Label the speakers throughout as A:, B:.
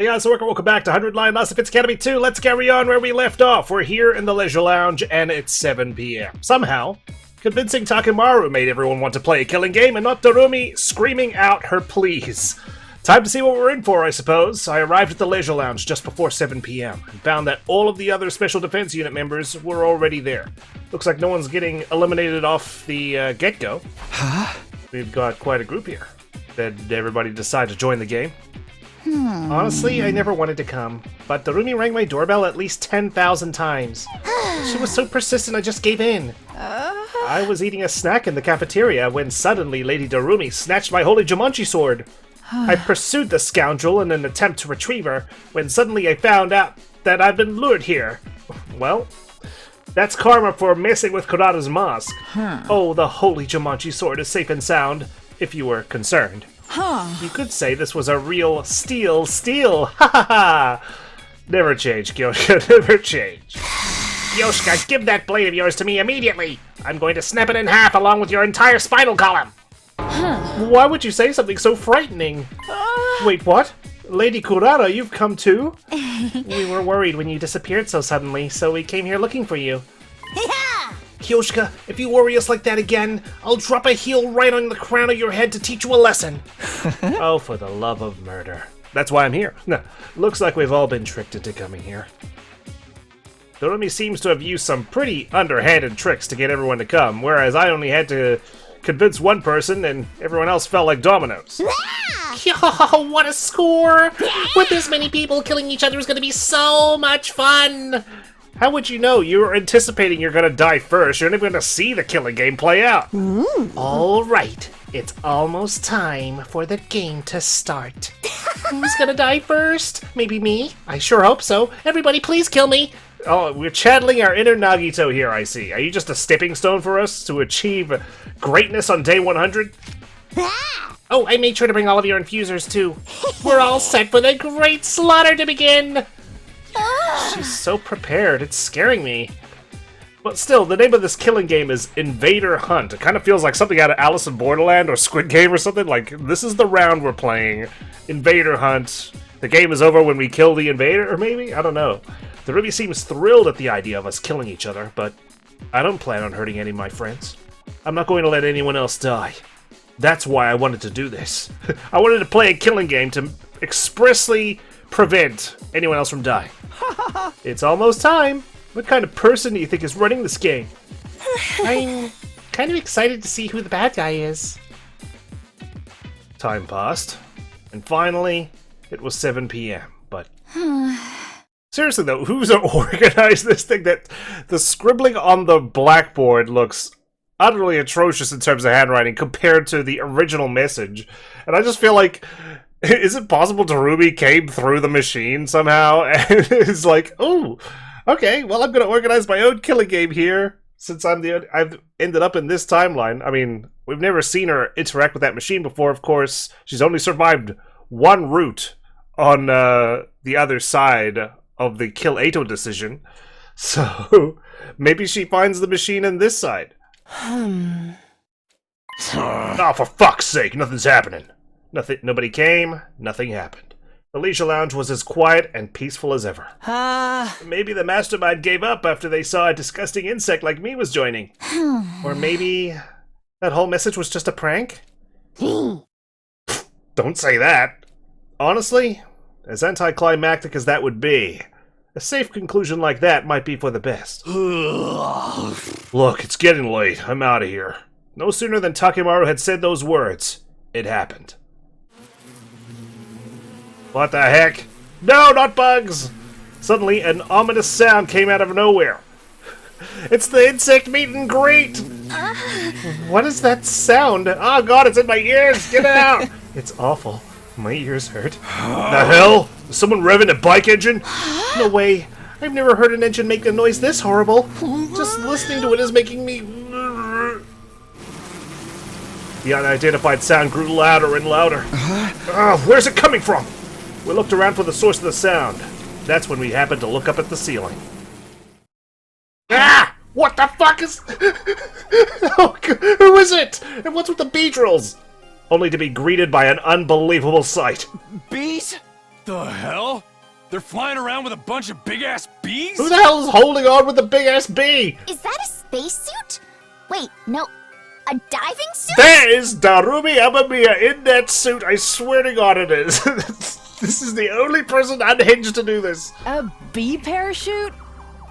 A: Hey guys, welcome back to 100 Lion Lost Defense Academy 2. Let's carry on where we left off. We're here in the Leisure Lounge, and it's 7 p.m. Somehow, convincing Takemaru made everyone want to play a killing game, and not Darumi screaming out her pleas. Time to see what we're in for, I suppose. I arrived at the Leisure Lounge just before 7 p.m. and found that all of the other Special Defense Unit members were already there. Looks like no one's getting eliminated off the get-go.
B: Huh?
A: We've got quite a group here. Did everybody decide to join the game? Honestly, I never wanted to come, but Darumi rang my doorbell at least 10,000 times. She was so persistent I just gave in. I was eating a snack in the cafeteria when suddenly Lady Darumi snatched my holy Jumanji sword. I pursued the scoundrel in an attempt to retrieve her, when suddenly I found out that I'd been lured here. Well, that's karma for messing with Kurata's mask. Oh, the holy Jumanji sword is safe and sound, if you were concerned. You could say this was a real steal. Ha ha ha! Never change, Kyoshka, never change. Kyoshka, give that blade of yours to me immediately! I'm going to snap it in half along with your entire spinal column! Why would you say something so frightening? Wait, what? Lady Kurata, you've come too? We were worried when you disappeared so suddenly, so we came here looking for you. Kyoshka, if you worry us like that again, I'll drop a heel right on the crown of your head to teach you a lesson. Oh, for the love of murder. That's why I'm here. Looks like we've all been tricked into coming here. Darumi seems to have used some pretty underhanded tricks to get everyone to come, whereas I only had to convince one person and everyone else felt like dominoes. Yo, what a score! With this many people, killing each other is going to be so much fun! How would you know? You're anticipating you're gonna die first. You're not even gonna see the killing game play out. All right, it's almost time for the game to start. Who's gonna die first? Maybe me? I sure hope so. Everybody please kill me. Oh, we're channeling our inner Nagito here, I see. Are you just a stepping stone for us to achieve greatness on day 100? Oh, I made sure to bring all of your infusers too. We're all set for the great slaughter to begin. She's so prepared, it's scaring me. But still, the name of this killing game is Invader Hunt. It kind of feels like something out of Alice in Borderland or Squid Game or something. Like, this is the round we're playing. Invader Hunt. The game is over when we kill the invader, or maybe? I don't know. Darumi seems thrilled at the idea of us killing each other, but I don't plan on hurting any of my friends. I'm not going to let anyone else die. That's why I wanted to do this. I wanted to play a killing game to expressly prevent anyone else from dying. It's almost time. What kind of person do you think is running this game? I'm kind of excited to see who the bad guy is. Time passed, and finally, it was 7 p.m., but... Seriously though, who's organized this thing? That the scribbling on the blackboard looks utterly atrocious in terms of handwriting compared to the original message. And I just feel like... Is it possible Darumi came through the machine somehow and is like, oh, okay, well, I'm going to organize my own killing game here since I've ended up in this timeline. I mean, we've never seen her interact with that machine before, of course. She's only survived one route on the other side of the Kill Eito decision. So maybe she finds the machine in this side. Oh, for fuck's sake, nothing's happening. Nobody came, nothing happened. The Leisure Lounge was as quiet and peaceful as ever. Maybe the mastermind gave up after they saw a disgusting insect like me was joining. Or maybe that whole message was just a prank? Don't say that. Honestly, as anticlimactic as that would be, a safe conclusion like that might be for the best. Look, it's getting late. I'm out of here. No sooner than Takemaru had said those words, it happened. What the heck? No, not bugs! Suddenly, an ominous sound came out of nowhere. It's the insect meet and greet! What is that sound? Oh god, it's in my ears! Get it out! It's awful. My ears hurt. The hell? Is someone revving a bike engine? No way. I've never heard an engine make a noise this horrible. Just listening to it is making me... The unidentified sound grew louder and louder. Where's it coming from? We looked around for the source of the sound. That's when we happened to look up at the ceiling. Ah! What the fuck is... Oh, who is it? And what's with the bee drills? Only to be greeted by an unbelievable sight.
B: Bees? The hell? They're flying around with a bunch of big-ass bees?
A: Who the hell is holding on with the big-ass bee?
C: Is that a spacesuit? Wait, no. A diving suit?
A: That is Darumi Amamiya in that suit. I swear to God it is. This is the only person unhinged to do this.
D: A bee parachute?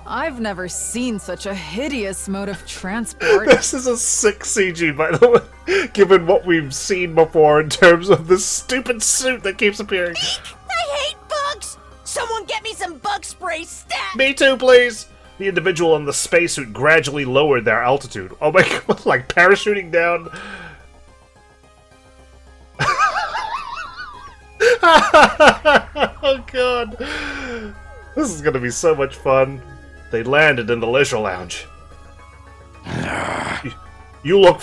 D: I've never seen such a hideous mode of transport.
A: This is a sick CG, by the way, given what we've seen before in terms of this stupid suit that keeps appearing.
E: I hate bugs! Someone get me some bug spray stat!
A: Me too, please! The individual in the spacesuit gradually lowered their altitude. Oh my God, like parachuting down. Oh God. This is gonna be so much fun. They landed in the leisure lounge. You look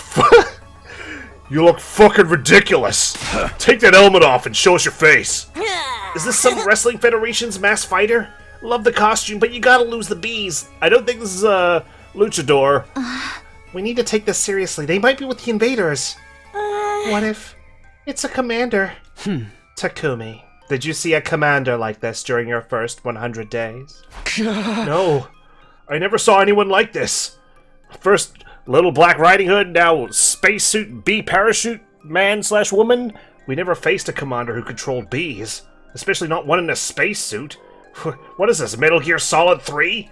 A: you look fucking ridiculous. Take that helmet off and show us your face. Is this some Wrestling Federation's mass fighter? Love the costume, but you gotta lose the bees. I don't think this is a luchador. We need to take this seriously. They might be with the invaders. What if it's a commander? Takumi, did you see a commander like this during your first 100 days? No, I never saw anyone like this. First Little Black Riding Hood, now spacesuit bee parachute man/woman. We never faced a commander who controlled bees, especially not one in a spacesuit. What is this, Metal Gear Solid 3?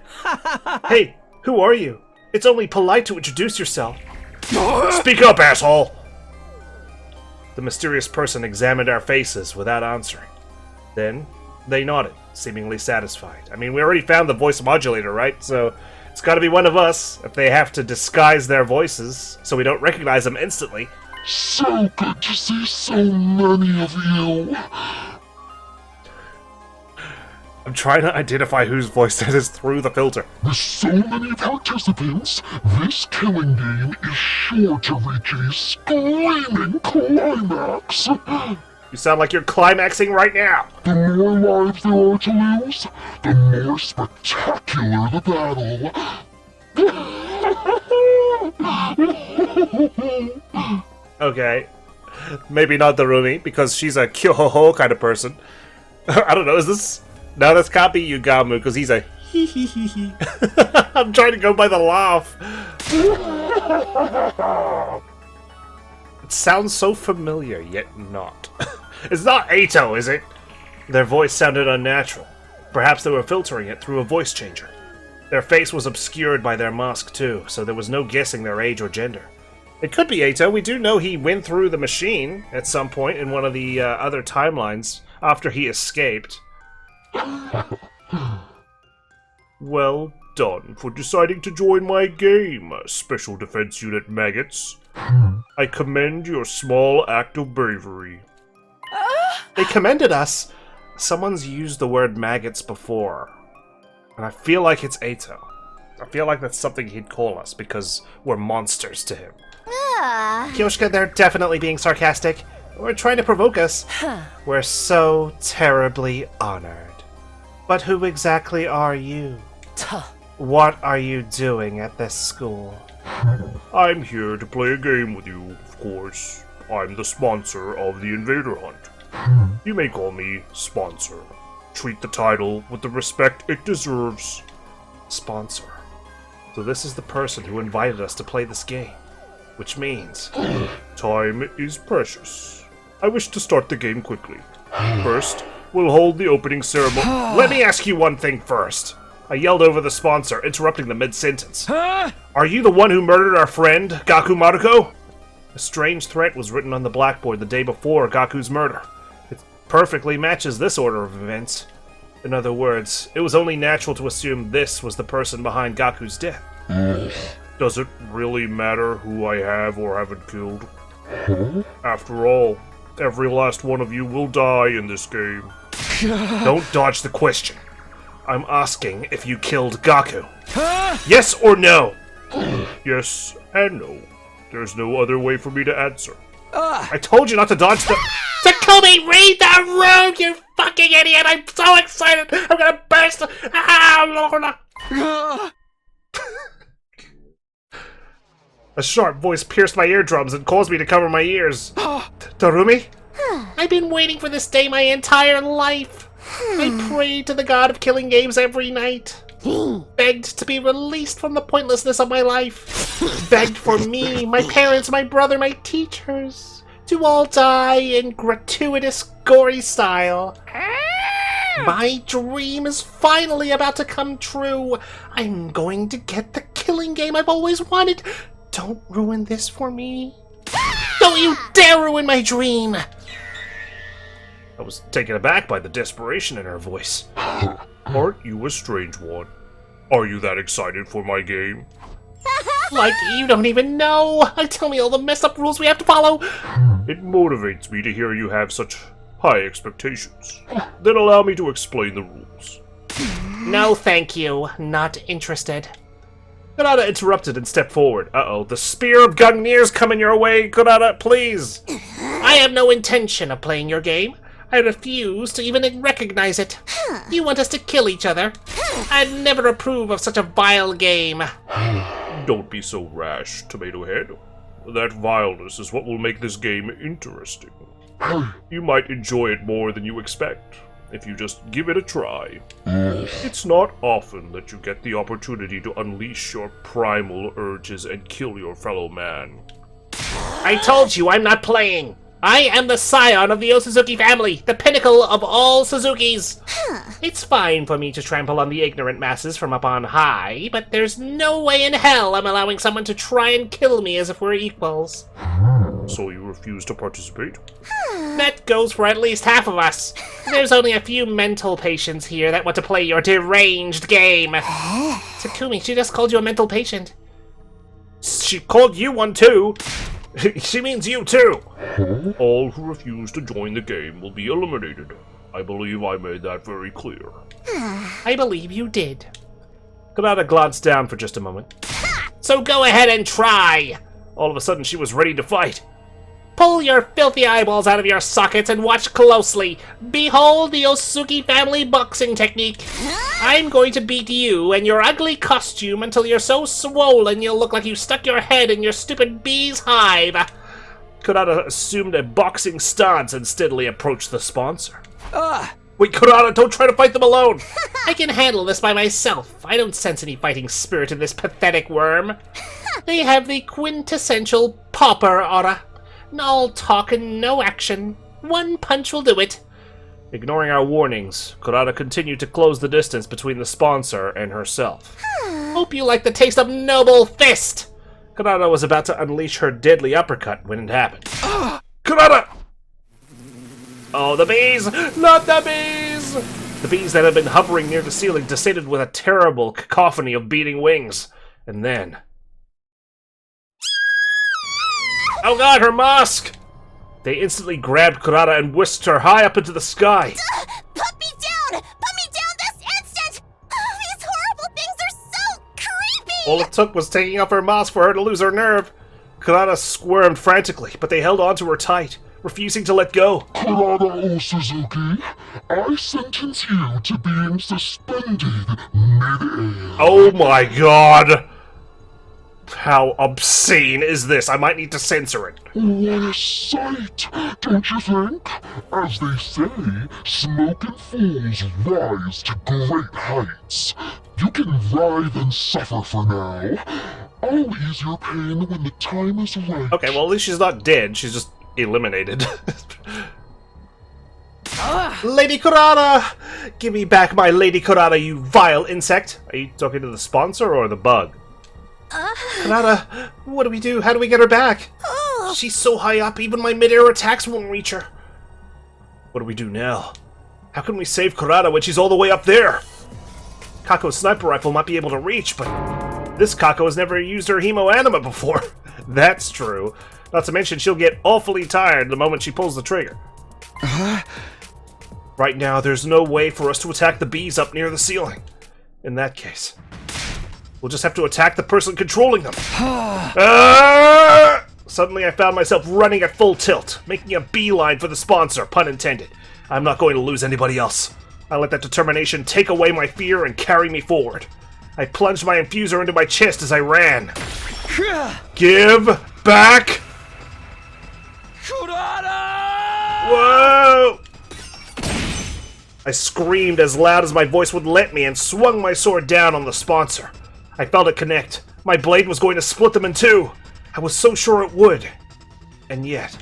A: Hey, who are you? It's only polite to introduce yourself. Speak up, asshole! The mysterious person examined our faces without answering. Then, they nodded, seemingly satisfied. I mean, we already found the voice modulator, right? So, it's gotta be one of us, if they have to disguise their voices, so we don't recognize them instantly.
F: So good to see so many of you.
A: I'm trying to identify whose voice that is through the filter.
F: With so many participants, this killing game is sure to reach a screaming climax.
A: You sound like you're climaxing right now.
F: The more lives there are to lose, the more spectacular the battle.
A: Okay. Maybe not Darumi, because she's a kyo-ho-ho kind of person. I don't know, is this... No, this can't be Yugamu, because he's a hee-hee-hee-hee. I'm trying to go by the laugh. It sounds so familiar, yet not. It's not Eito, is it? Their voice sounded unnatural. Perhaps they were filtering it through a voice changer. Their face was obscured by their mask, too, so there was no guessing their age or gender. It could be Eito. We do know he went through the machine at some point in one of the other timelines after he escaped. Well done for deciding to join my game, Special Defense Unit Maggots. I commend your small act of bravery. They commended us. Someone's used the word maggots before. And I feel like it's Eito. I feel like that's something he'd call us because we're monsters to him. Kyoshka, they're definitely being sarcastic. Or trying to provoke us. We're so terribly honored. But who exactly are you? What are you doing at this school? I'm here to play a game with you, of course. I'm the sponsor of the Invader Hunt. You may call me Sponsor. Treat the title with the respect it deserves. Sponsor. So this is the person who invited us to play this game. Which means, time is precious. I wish to start the game quickly. First, we'll hold the opening ceremony. Let me ask you one thing first. I yelled over the sponsor, interrupting the mid-sentence. Are you the one who murdered our friend, Gaku Maruko? A strange threat was written on the blackboard the day before Gaku's murder. It perfectly matches this order of events. In other words, it was only natural to assume this was the person behind Gaku's death. Does it really matter who I have or haven't killed? After all, every last one of you will die in this game. Don't dodge the question. I'm asking if you killed Gaku. Yes or no? Yes and no. There's no other way for me to answer. I told you not to dodge the— Takumi, read the room, you fucking idiot! I'm so excited! I'm gonna burst! A sharp voice pierced my eardrums and caused me to cover my ears. Darumi? I've been waiting for this day my entire life. I prayed to the god of killing games every night. Begged to be released from the pointlessness of my life. Begged for me, my parents, my brother, my teachers to all die in gratuitous, gory style. My dream is finally about to come true. I'm going to get the killing game I've always wanted. Don't ruin this for me. Don't you dare ruin my dream! I was taken aback by the desperation in her voice. Aren't you a strange one? Are you that excited for my game? Like you don't even know! Tell me all the messed up rules we have to follow! It motivates me to hear you have such high expectations. Then allow me to explain the rules. No, thank you. Not interested. Kurata interrupted and stepped forward. Uh-oh, the Spear of Gungnir's coming your way, Kurata, please! I have no intention of playing your game. I refuse to even recognize it. You want us to kill each other? I'd never approve of such a vile game. Don't be so rash, Tomato Head. That vileness is what will make this game interesting. You might enjoy it more than you expect, if you just give it a try. It's not often that you get the opportunity to unleash your primal urges and kill your fellow man. I told you I'm not playing! I am the scion of the Osuzuki family, the pinnacle of all Suzukis! It's fine for me to trample on the ignorant masses from up on high, but there's no way in hell I'm allowing someone to try and kill me as if we're equals. So you refuse to participate? That goes for at least half of us. There's only a few mental patients here that want to play your deranged game. Takumi, she just called you a mental patient. She called you one too. She means you too. All who refuse to join the game will be eliminated. I believe I made that very clear. I believe you did. Kurata glanced down for just a moment. So go ahead and try. All of a sudden she was ready to fight. Pull your filthy eyeballs out of your sockets and watch closely. Behold the Osuzuki family boxing technique. I'm going to beat you and your ugly costume until you're so swollen you'll look like you stuck your head in your stupid bee's hive. Kurata assumed a boxing stance and steadily approached the sponsor. Wait, Kurata, don't try to fight them alone! I can handle this by myself. I don't sense any fighting spirit in this pathetic worm. They have the quintessential pauper aura. All talk and no action. One punch will do it. Ignoring our warnings, Kurata continued to close the distance between the sponsor and herself. Hope you like the taste of noble fist! Kurata was about to unleash her deadly uppercut when it happened. Kurata! Oh, the bees! Not the bees! The bees that had been hovering near the ceiling descended with a terrible cacophony of beating wings. And then... Oh god, her mask! They instantly grabbed Kurata and whisked her high up into the sky.
C: Put me down! Put me down this instant! These horrible things are so creepy!
A: All it took was taking off her mask for her to lose her nerve. Kurata squirmed frantically, but they held onto her tight, refusing to let go.
F: Kurata Osuzuki, I sentence you to being suspended mid-air.
A: Oh my god! How obscene is this? I might need to censor it.
F: What a sight, don't you think? As they say, smoking fools rise to great heights. You can writhe and suffer for now. I'll ease your pain when the time is right.
A: Okay, well at least she's not dead, she's just eliminated. Lady Kurata! Give me back my Lady Kurata, you vile insect! Are you talking to the sponsor or the bug? Kurata, what do we do? How do we get her back? She's so high up, even my mid-air attacks won't reach her. What do we do now? How can we save Kurata when she's all the way up there? Kako's sniper rifle might be able to reach, but this Kako has never used her Hemo Anima before. That's true. Not to mention she'll get awfully tired the moment she pulls the trigger. Right now, there's no way for us to attack the bees up near the ceiling. In that case, we'll just have to attack the person controlling them. Suddenly I found myself running at full tilt, making a beeline for the sponsor, pun intended. I'm not going to lose anybody else. I let that determination take away my fear and carry me forward. I plunged my infuser into my chest as I ran. Give back!
B: Kurata!
A: Whoa! I screamed as loud as my voice would let me and swung my sword down on the sponsor. I felt it connect. My blade was going to split them in two. I was so sure it would. And yet...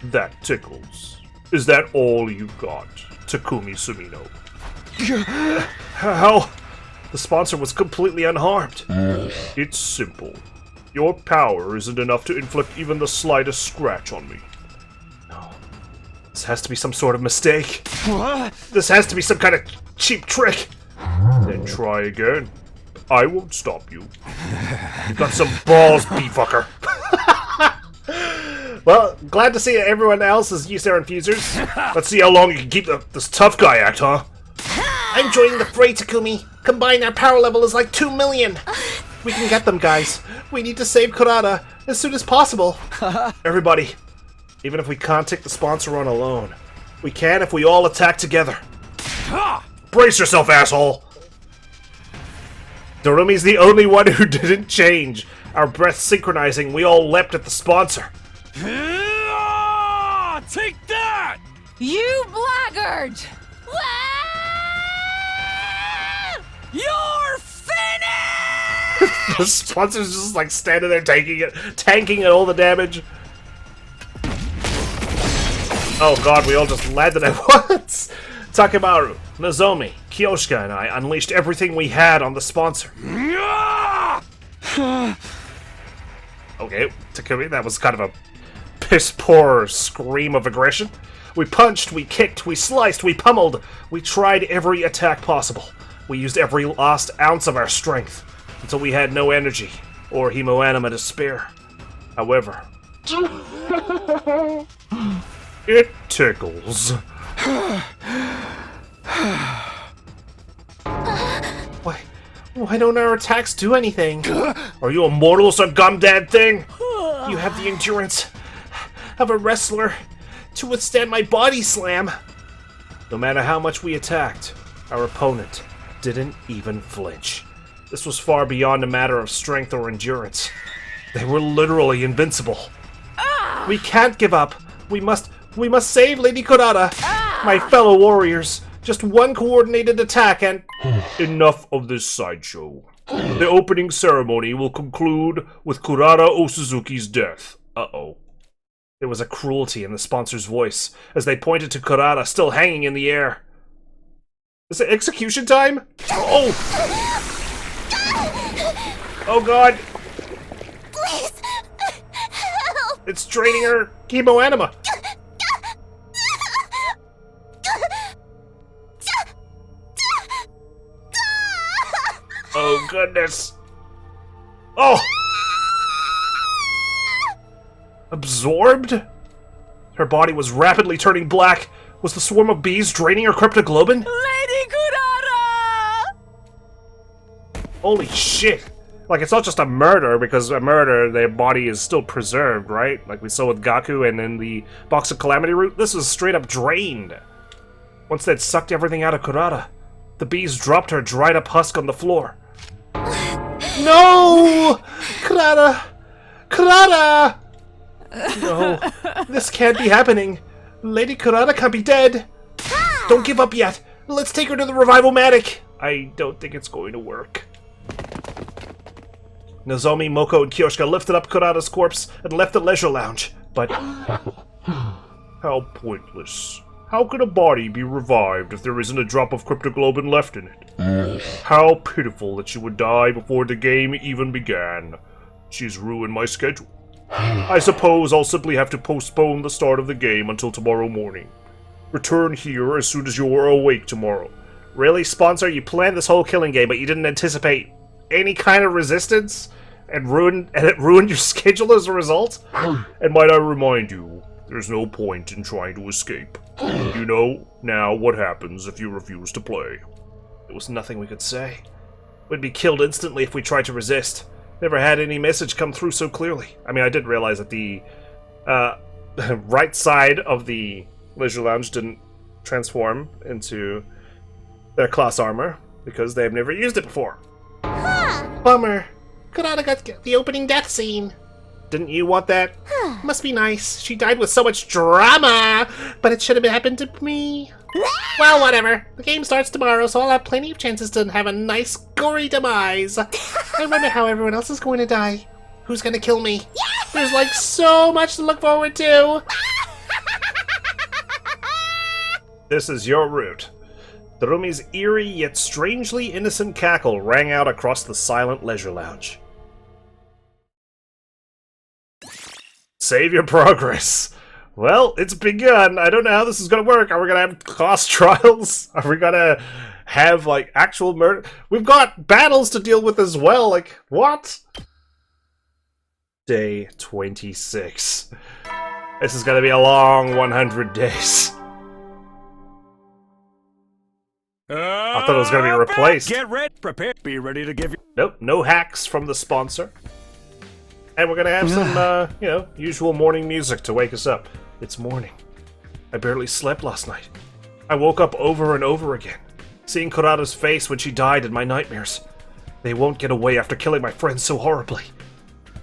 A: That tickles. Is that all you got, Takumi Sumino? How? The sponsor was completely unharmed. It's simple. Your power isn't enough to inflict even the slightest scratch on me. No. This has to be some sort of mistake.
B: What?
A: This has to be some kind of cheap trick. Then try again. I won't stop you. You got some balls, beefucker. Well, glad to see everyone else has used their infusers. Let's see how long you can keep this tough guy act, huh?
C: I'm joining the fray, Takumi. Combined, our power level is like 2 million.
A: We can get them, guys. We need to save Kurata as soon as possible. Everybody, even if we can't take the sponsor on alone, we can if we all attack together. Brace yourself, asshole! Darumi's the only one who didn't change. Our breaths synchronizing, we all leapt at the sponsor.
B: Take that!
D: You blackguard!
E: You're finished!
A: The sponsor's just like standing there tanking all the damage. Oh god, we all just landed at once! Takemaru, Nozomi, Kyoshika, and I unleashed everything we had on the sponsor. Okay, Takumi, that was kind of a piss-poor scream of aggression. We punched, we kicked, we sliced, we pummeled. We tried every attack possible. We used every last ounce of our strength until we had no energy or hemoanima to spare. However, it tickles. Why don't our attacks do anything? Are you immortal or some gumdad thing? You have the endurance of a wrestler to withstand my body slam. No matter how much we attacked, our opponent didn't even flinch. This was far beyond a matter of strength or endurance. They were literally invincible. We can't give up. We must save Lady Kurata. My fellow warriors. Just one coordinated attack and... Enough of this sideshow. The opening ceremony will conclude with Kurata Osuzuki's death. Uh-oh. There was a cruelty in the sponsor's voice as they pointed to Kurata still hanging in the air. Is it execution time? Oh! Oh god!
C: Please, help!
A: It's draining her hemoanima! Oh goodness! Oh! Absorbed? Her body was rapidly turning black. Was the swarm of bees draining her cryptoglobin?
E: Lady Kurata!
A: Holy shit! Like, it's not just a murder, because a murder, their body is still preserved, right? Like we saw with Gaku and in the Box of Calamity route. This was straight up drained. Once they'd sucked everything out of Kurata, the bees dropped her dried up husk on the floor. No! Kurata! Kurata! No, this can't be happening. Lady Kurata can't be dead. Don't give up yet. Let's take her to the Revival-matic. I don't think it's going to work. Nozomi, Moko, and Kyoshika lifted up Kurata's corpse and left the leisure lounge. But... how pointless. How could a body be revived if there isn't a drop of cryptoglobin left in it? How pitiful that she would die before the game even began. She's ruined my schedule. I suppose I'll simply have to postpone the start of the game until tomorrow morning. Return here as soon as you're awake tomorrow. Really, sponsor? You planned this whole killing game, but you didn't anticipate any kind of resistance? And it ruined your schedule as a result? And might I remind you, there's no point in trying to escape. You know now what happens if you refuse to play. There was nothing we could say. We'd be killed instantly if we tried to resist. Never had any message come through so clearly. I mean, I did realize that the right side of the Leisure Lounge didn't transform into their class armor, because they've never used it before.
C: Huh.
A: Bummer.
C: Kurata got the opening death scene.
A: Didn't you want that? Must be nice. She died with so much drama, but it should have happened to me. Well, whatever. The game starts tomorrow, so I'll have plenty of chances to have a nice, gory demise. I wonder how everyone else is going to die. Who's going to kill me? There's like so much to look forward to. This is your route. Terumi's eerie yet strangely innocent cackle rang out across the silent leisure lounge. Save your progress. Well, it's begun. I don't know how this is gonna work. Are we gonna have class trials? Are we gonna have, like, actual murder? We've got battles to deal with as well. Like, what? Day 26. This is gonna be a long 100 days. I thought it was gonna be replaced.
B: Get ready, prepare, be ready to give you.
A: Nope, no hacks from the sponsor. And we're gonna have some, usual morning music to wake us up. It's morning. I barely slept last night. I woke up over and over again, seeing Kurata's face when she died in my nightmares. They won't get away after killing my friends so horribly.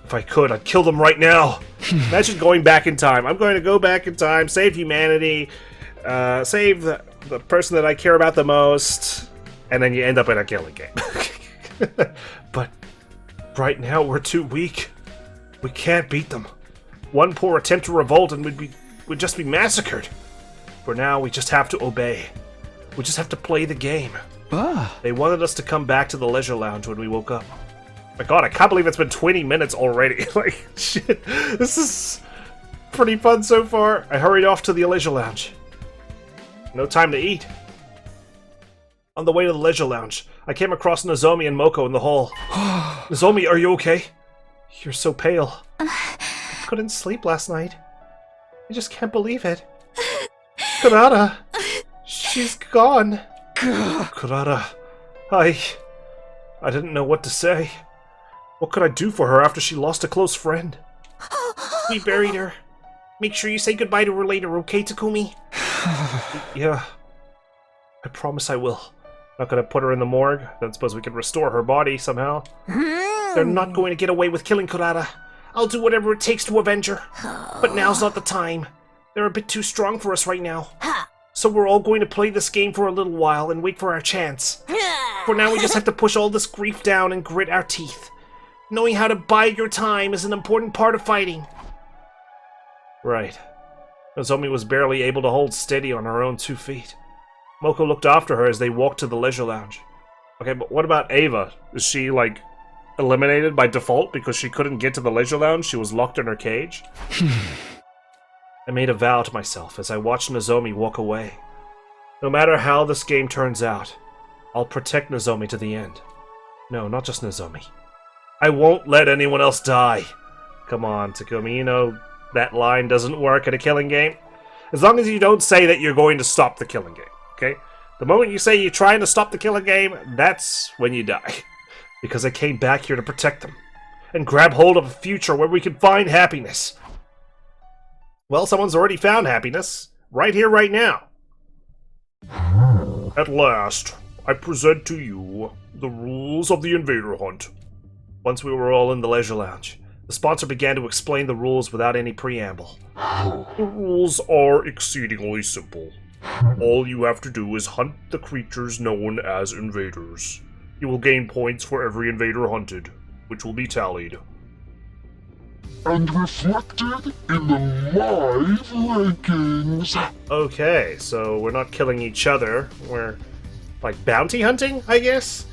A: If I could, I'd kill them right now. Imagine going back in time. I'm going to go back in time, save humanity, save the person that I care about the most, and then you end up in a killing game. But right now, we're too weak. We can't beat them. One poor attempt to revolt and we'd just be massacred. For now, we just have to obey. We just have to play the game. They wanted us to come back to the leisure lounge when we woke up. My god, I can't believe it's been 20 minutes already. Like, shit. This is pretty fun so far. I hurried off to the leisure lounge. No time to eat. On the way to the leisure lounge, I came across Nozomi and Moko in the hall. Nozomi, are you okay? You're so pale. I couldn't sleep last night. I just can't believe it. Kurata! She's gone. Kurata, I didn't know what to say. What could I do for her after she lost a close friend? We buried her. Make sure you say goodbye to her later, okay, Takumi? Yeah. I promise I will. Not gonna put her in the morgue. Don't suppose we can restore her body somehow. They're not going to get away with killing Kurata. I'll do whatever it takes to avenge her. But now's not the time. They're a bit too strong for us right now. So we're all going to play this game for a little while and wait for our chance. For now, we just have to push all this grief down and grit our teeth. Knowing how to bide your time is an important part of fighting. Right. Nozomi was barely able to hold steady on her own 2 feet. Moko looked after her as they walked to the leisure lounge. Okay, but what about Ava? Is she, like, eliminated by default because she couldn't get to the leisure lounge? She was locked in her cage? I made a vow to myself as I watched Nozomi walk away. No matter how this game turns out, I'll protect Nozomi to the end. No, not just Nozomi. I won't let anyone else die. Come on, Takumi, you know that line doesn't work in a killing game. As long as you don't say that you're going to stop the killing game, okay? The moment you say you're trying to stop the killing game, that's when you die. Because I came back here to protect them. And grab hold of a future where we can find happiness. Well, someone's already found happiness. Right here, right now. At last, I present to you the rules of the Invader Hunt. Once we were all in the leisure lounge, the sponsor began to explain the rules without any preamble. The rules are exceedingly simple. All you have to do is hunt the creatures known as invaders. You will gain points for every invader hunted, which will be tallied.
F: And reflected in the live rankings.
A: Okay, so we're not killing each other. We're, like, bounty hunting, I guess?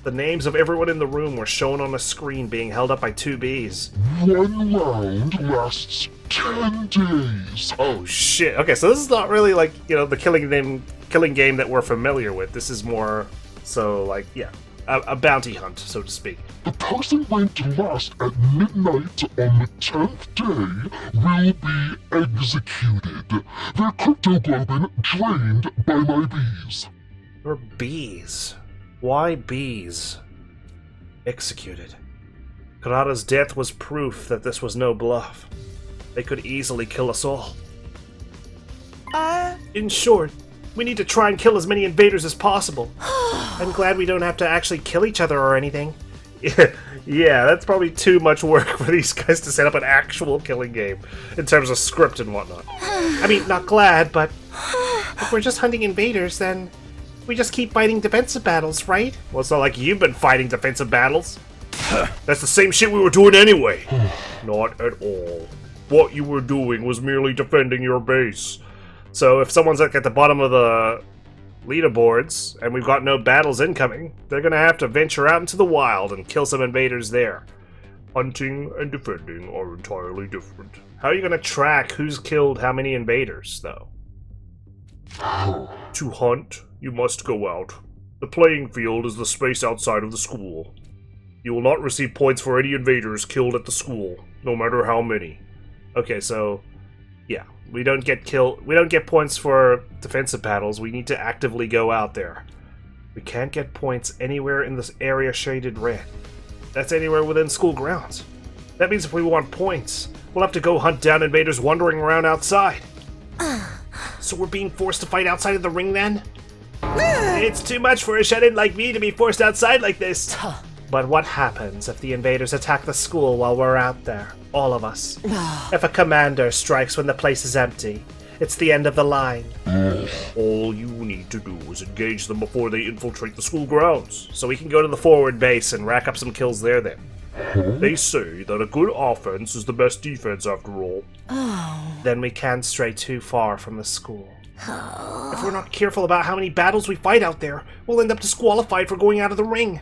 A: The names of everyone in the room were shown on a screen being held up by 2 bees.
F: One round lasts 10 days.
A: Oh shit. Okay, so this is not really like, you know, the killing game that we're familiar with. This is more so like, yeah, a bounty hunt, so to speak.
F: The person ranked last at midnight on the 10th day will be executed. Their cryptoglobin drained by my bees.
A: Your bees. Why bees? Executed. Kurata's death was proof that this was no bluff. They could easily kill us all. In short, we need to try and kill as many invaders as possible. I'm glad we don't have to actually kill each other or anything. Yeah, that's probably too much work for these guys to set up an actual killing game in terms of script and whatnot. I mean, not glad, but if we're just hunting invaders, then we just keep fighting defensive battles, right? Well, it's not like you've been fighting defensive battles. That's the same shit we were doing anyway. Not at all. What you were doing was merely defending your base. So if someone's like at the bottom of the leaderboards and we've got no battles incoming, they're gonna have to venture out into the wild and kill some invaders there. Hunting and defending are entirely different. How are you gonna track who's killed how many invaders, though? To hunt, you must go out. The playing field is the space outside of the school. You will not receive points for any invaders killed at the school, no matter how many. Okay, so yeah, we don't get points for defensive battles. We need to actively go out there. We can't get points anywhere in this area shaded red. That's anywhere within school grounds. That means if we want points, we'll have to go hunt down invaders wandering around outside. So we're being forced to fight outside of the ring then? It's too much for a shut-in like me to be forced outside like this. But what happens if the invaders attack the school while we're out there? All of us. If a commander strikes when the place is empty, it's the end of the line.
F: All you need to do is engage them before they infiltrate the school grounds.
A: So we can go to the forward base and rack up some kills there then.
F: They say that a good offense is the best defense after all.
A: Then we can't stray too far from the school. If we're not careful about how many battles we fight out there, we'll end up disqualified for going out of the ring.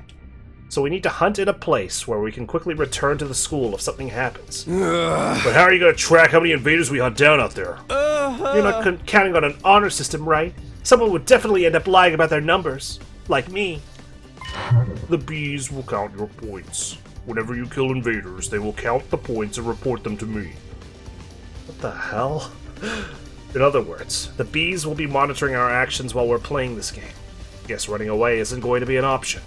A: So we need to hunt in a place where we can quickly return to the school if something happens.
F: But how are you going to track how many invaders we hunt down out there?
A: You're not counting on an honor system, right? Someone would definitely end up lying about their numbers. Like me.
F: The bees will count your points. Whenever you kill invaders, they will count the points and report them to me.
A: What the hell? In other words, the bees will be monitoring our actions while we're playing this game. Guess running away isn't going to be an option.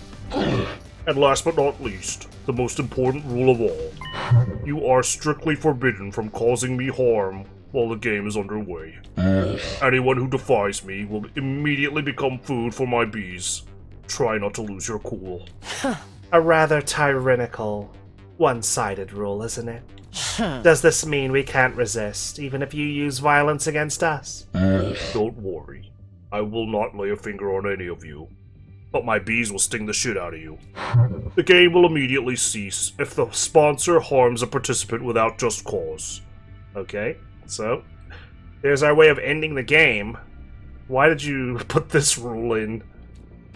F: And last but not least, the most important rule of all. You are strictly forbidden from causing me harm while the game is underway. Anyone who defies me will immediately become food for my bees. Try not to lose your cool.
A: A rather tyrannical, one-sided rule, isn't it? Does this mean we can't resist, even if you use violence against us?
F: Don't worry. I will not lay a finger on any of you. But my bees will sting the shit out of you. The game will immediately cease if the sponsor harms a participant without just cause.
A: Okay, so there's our way of ending the game. Why did you put this rule in?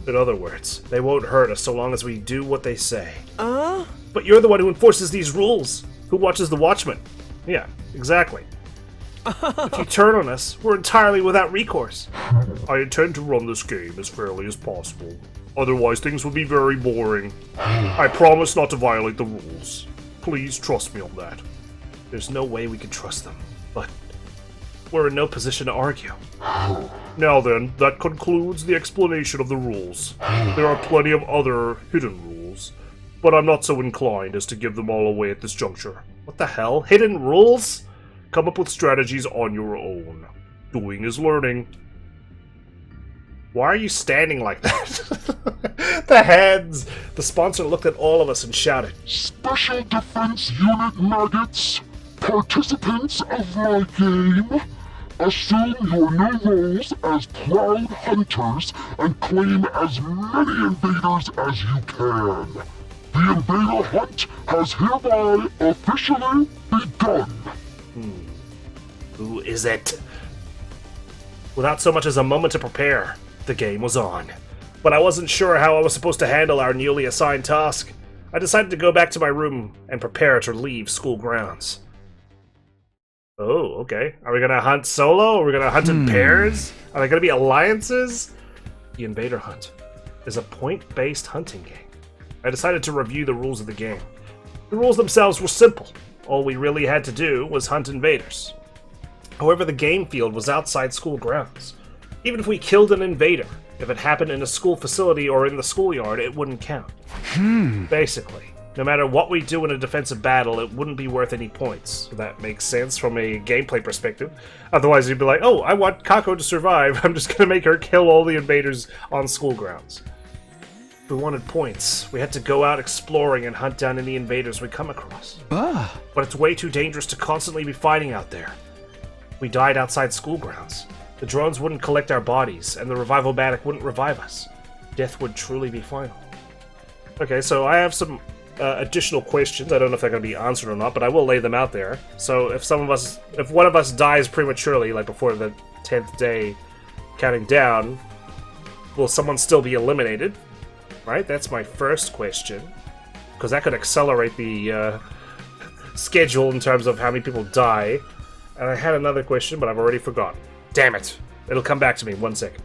A: In other words, they won't hurt us so long as we do what they say. But you're the one who enforces these rules. Who watches the Watchmen? Yeah, exactly. If you turn on us, we're entirely without recourse.
F: I intend to run this game as fairly as possible. Otherwise, things would be very boring. I promise not to violate the rules. Please trust me on that.
A: There's no way we can trust them, but we're in no position to argue.
F: Now then, that concludes the explanation of the rules. There are plenty of other hidden rules, but I'm not so inclined as to give them all away at this juncture.
A: What the hell? Hidden rules?
F: Come up with strategies on your own. Doing is learning.
A: Why are you standing like that? The heads! The sponsor looked at all of us and shouted,
F: Special Defense Unit maggots, participants of my game, assume your new roles as proud hunters and claim as many invaders as you can. The invader hunt has hereby officially begun.
A: Who is it? Without so much as a moment to prepare, the game was on. But I wasn't sure how I was supposed to handle our newly assigned task. I decided to go back to my room and prepare to leave school grounds. Oh, okay. Are we gonna hunt solo? Are we gonna hunt in pairs? Are there gonna be alliances? The Invader Hunt is a point-based hunting game. I decided to review the rules of the game. The rules themselves were simple. All we really had to do was hunt invaders. However, the game field was outside school grounds. Even if we killed an invader, if it happened in a school facility or in the schoolyard, it wouldn't count. Basically, no matter what we do in a defensive battle, it wouldn't be worth any points. That makes sense from a gameplay perspective. Otherwise, you'd be like, oh, I want Kako to survive. I'm just gonna make her kill all the invaders on school grounds. We wanted points. We had to go out exploring and hunt down any invaders we come across. But it's way too dangerous to constantly be fighting out there. We died outside school grounds. The drones wouldn't collect our bodies, and the revival-matic wouldn't revive us. Death would truly be final. Okay, so I have some additional questions. I don't know if they're going to be answered or not, but I will lay them out there. So if one of us dies prematurely, like before the 10th day counting down, will someone still be eliminated? Right? That's my first question. Because that could accelerate the schedule in terms of how many people die. And I had another question, but I've already forgotten. Damn it. It'll come back to me. 1 second.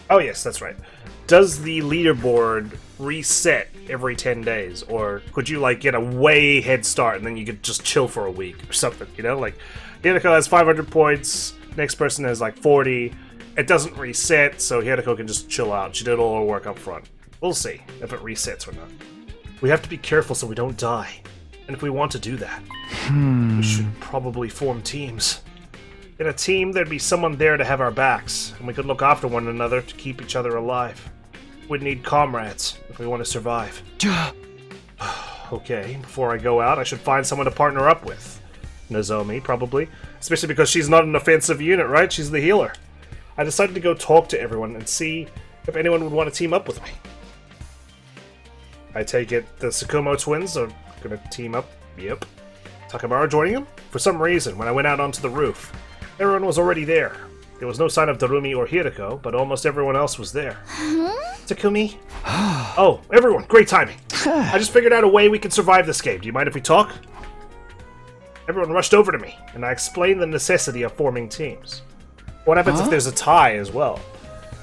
A: Oh yes, that's right. Does the leaderboard reset every 10 days? Or could you, like, get a way head start and then you could just chill for a week or something, you know? Like, Hideko has 500 points, next person has, like, 40. It doesn't reset, so Hideko can just chill out. She did all her work up front. We'll see if it resets or not. We have to be careful so we don't die. And if we want to do that, we should probably form teams. In a team, there'd be someone there to have our backs, and we could look after one another to keep each other alive. We'd need comrades if we want to survive. Okay, before I go out, I should find someone to partner up with. Nozomi, probably. Especially because she's not an offensive unit, right? She's the healer. I decided to go talk to everyone and see if anyone would want to team up with me. I take it the Tsukumo twins are gonna team up? Yep. Takemura joining them? For some reason, when I went out onto the roof, everyone was already there. There was no sign of Darumi or Hideko, but almost everyone else was there. Takumi? Oh, everyone, great timing. I just figured out a way we could survive this game. Do you mind if we talk? Everyone rushed over to me, and I explained the necessity of forming teams. What happens if there's a tie as well?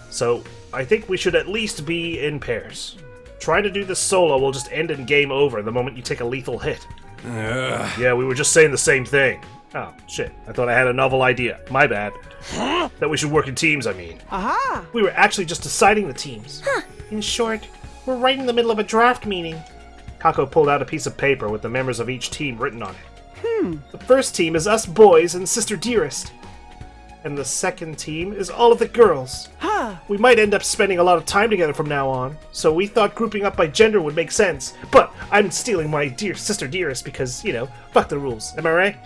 A: So, I think we should at least be in pairs. Trying to do this solo will just end in game over the moment you take a lethal hit. Yeah, we were just saying the same thing. Oh, shit. I thought I had a novel idea. My bad. That we should work in teams, I mean.
E: Aha!
A: We were actually just deciding the teams. In short, we're right in the middle of a draft meeting. Kako pulled out a piece of paper with the members of each team written on it. The first team is us boys and Sister Dearest. And the second team is all of the girls. We might end up spending a lot of time together from now on, so we thought grouping up by gender would make sense. But I'm stealing my dear Sister Dearest because, you know, fuck the rules. Am I right?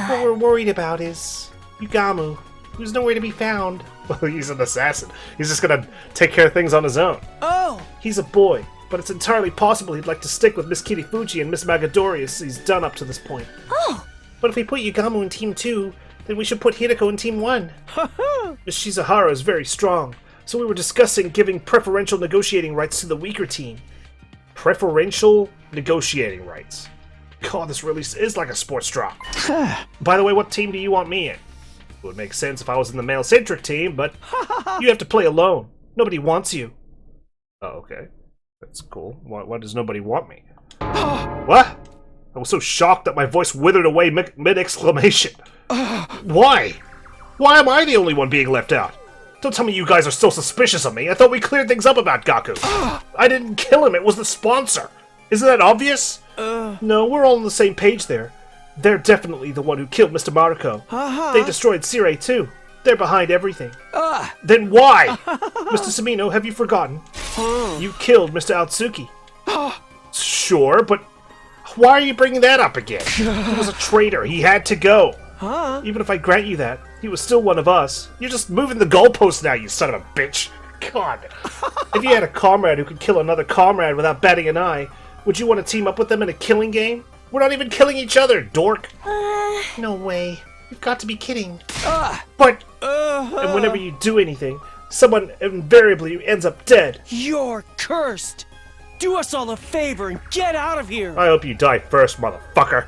A: What we're worried about is Yugamu, who's nowhere to be found. Well, he's an assassin. He's just gonna take care of things on his own.
E: Oh!
A: He's a boy, but it's entirely possible he'd like to stick with Miss Kirifuji and Miss Magadori as he's done up to this point.
C: Oh!
A: But if we put Yugamu in Team 2, then we should put Hideko in Team 1. Miss Shizahara is very strong, so we were discussing giving preferential negotiating rights to the weaker team. Preferential negotiating rights. God, this really is like a sports drop. By the way, what team do you want me in? It would make sense if I was in the male-centric team, but you have to play alone. Nobody wants you. Oh, okay. That's cool. Why does nobody want me? What? I was so shocked that my voice withered away mid-exclamation. Why? Why am I the only one being left out? Don't tell me you guys are still suspicious of me. I thought we cleared things up about Gaku. I didn't kill him. It was the sponsor. Isn't that obvious? No, we're all on the same page there. They're definitely the one who killed Mr. Maruko. They destroyed Sirei too. They're behind everything. Then why? Mr. Samino, have you forgotten? You killed Mr. Atsuki. Sure, but why are you bringing that up again? He was a traitor. He had to go. Even if I grant you that, he was still one of us. You're just moving the goalposts now, you son of a bitch. God. If you had a comrade who could kill another comrade without batting an eye, would you want to team up with them in a killing game? We're not even killing each other, dork. No way. You've got to be kidding. But... and whenever you do anything, someone invariably ends up dead.
G: You're cursed! Do us all a favor and get out of here!
A: I hope you die first, motherfucker.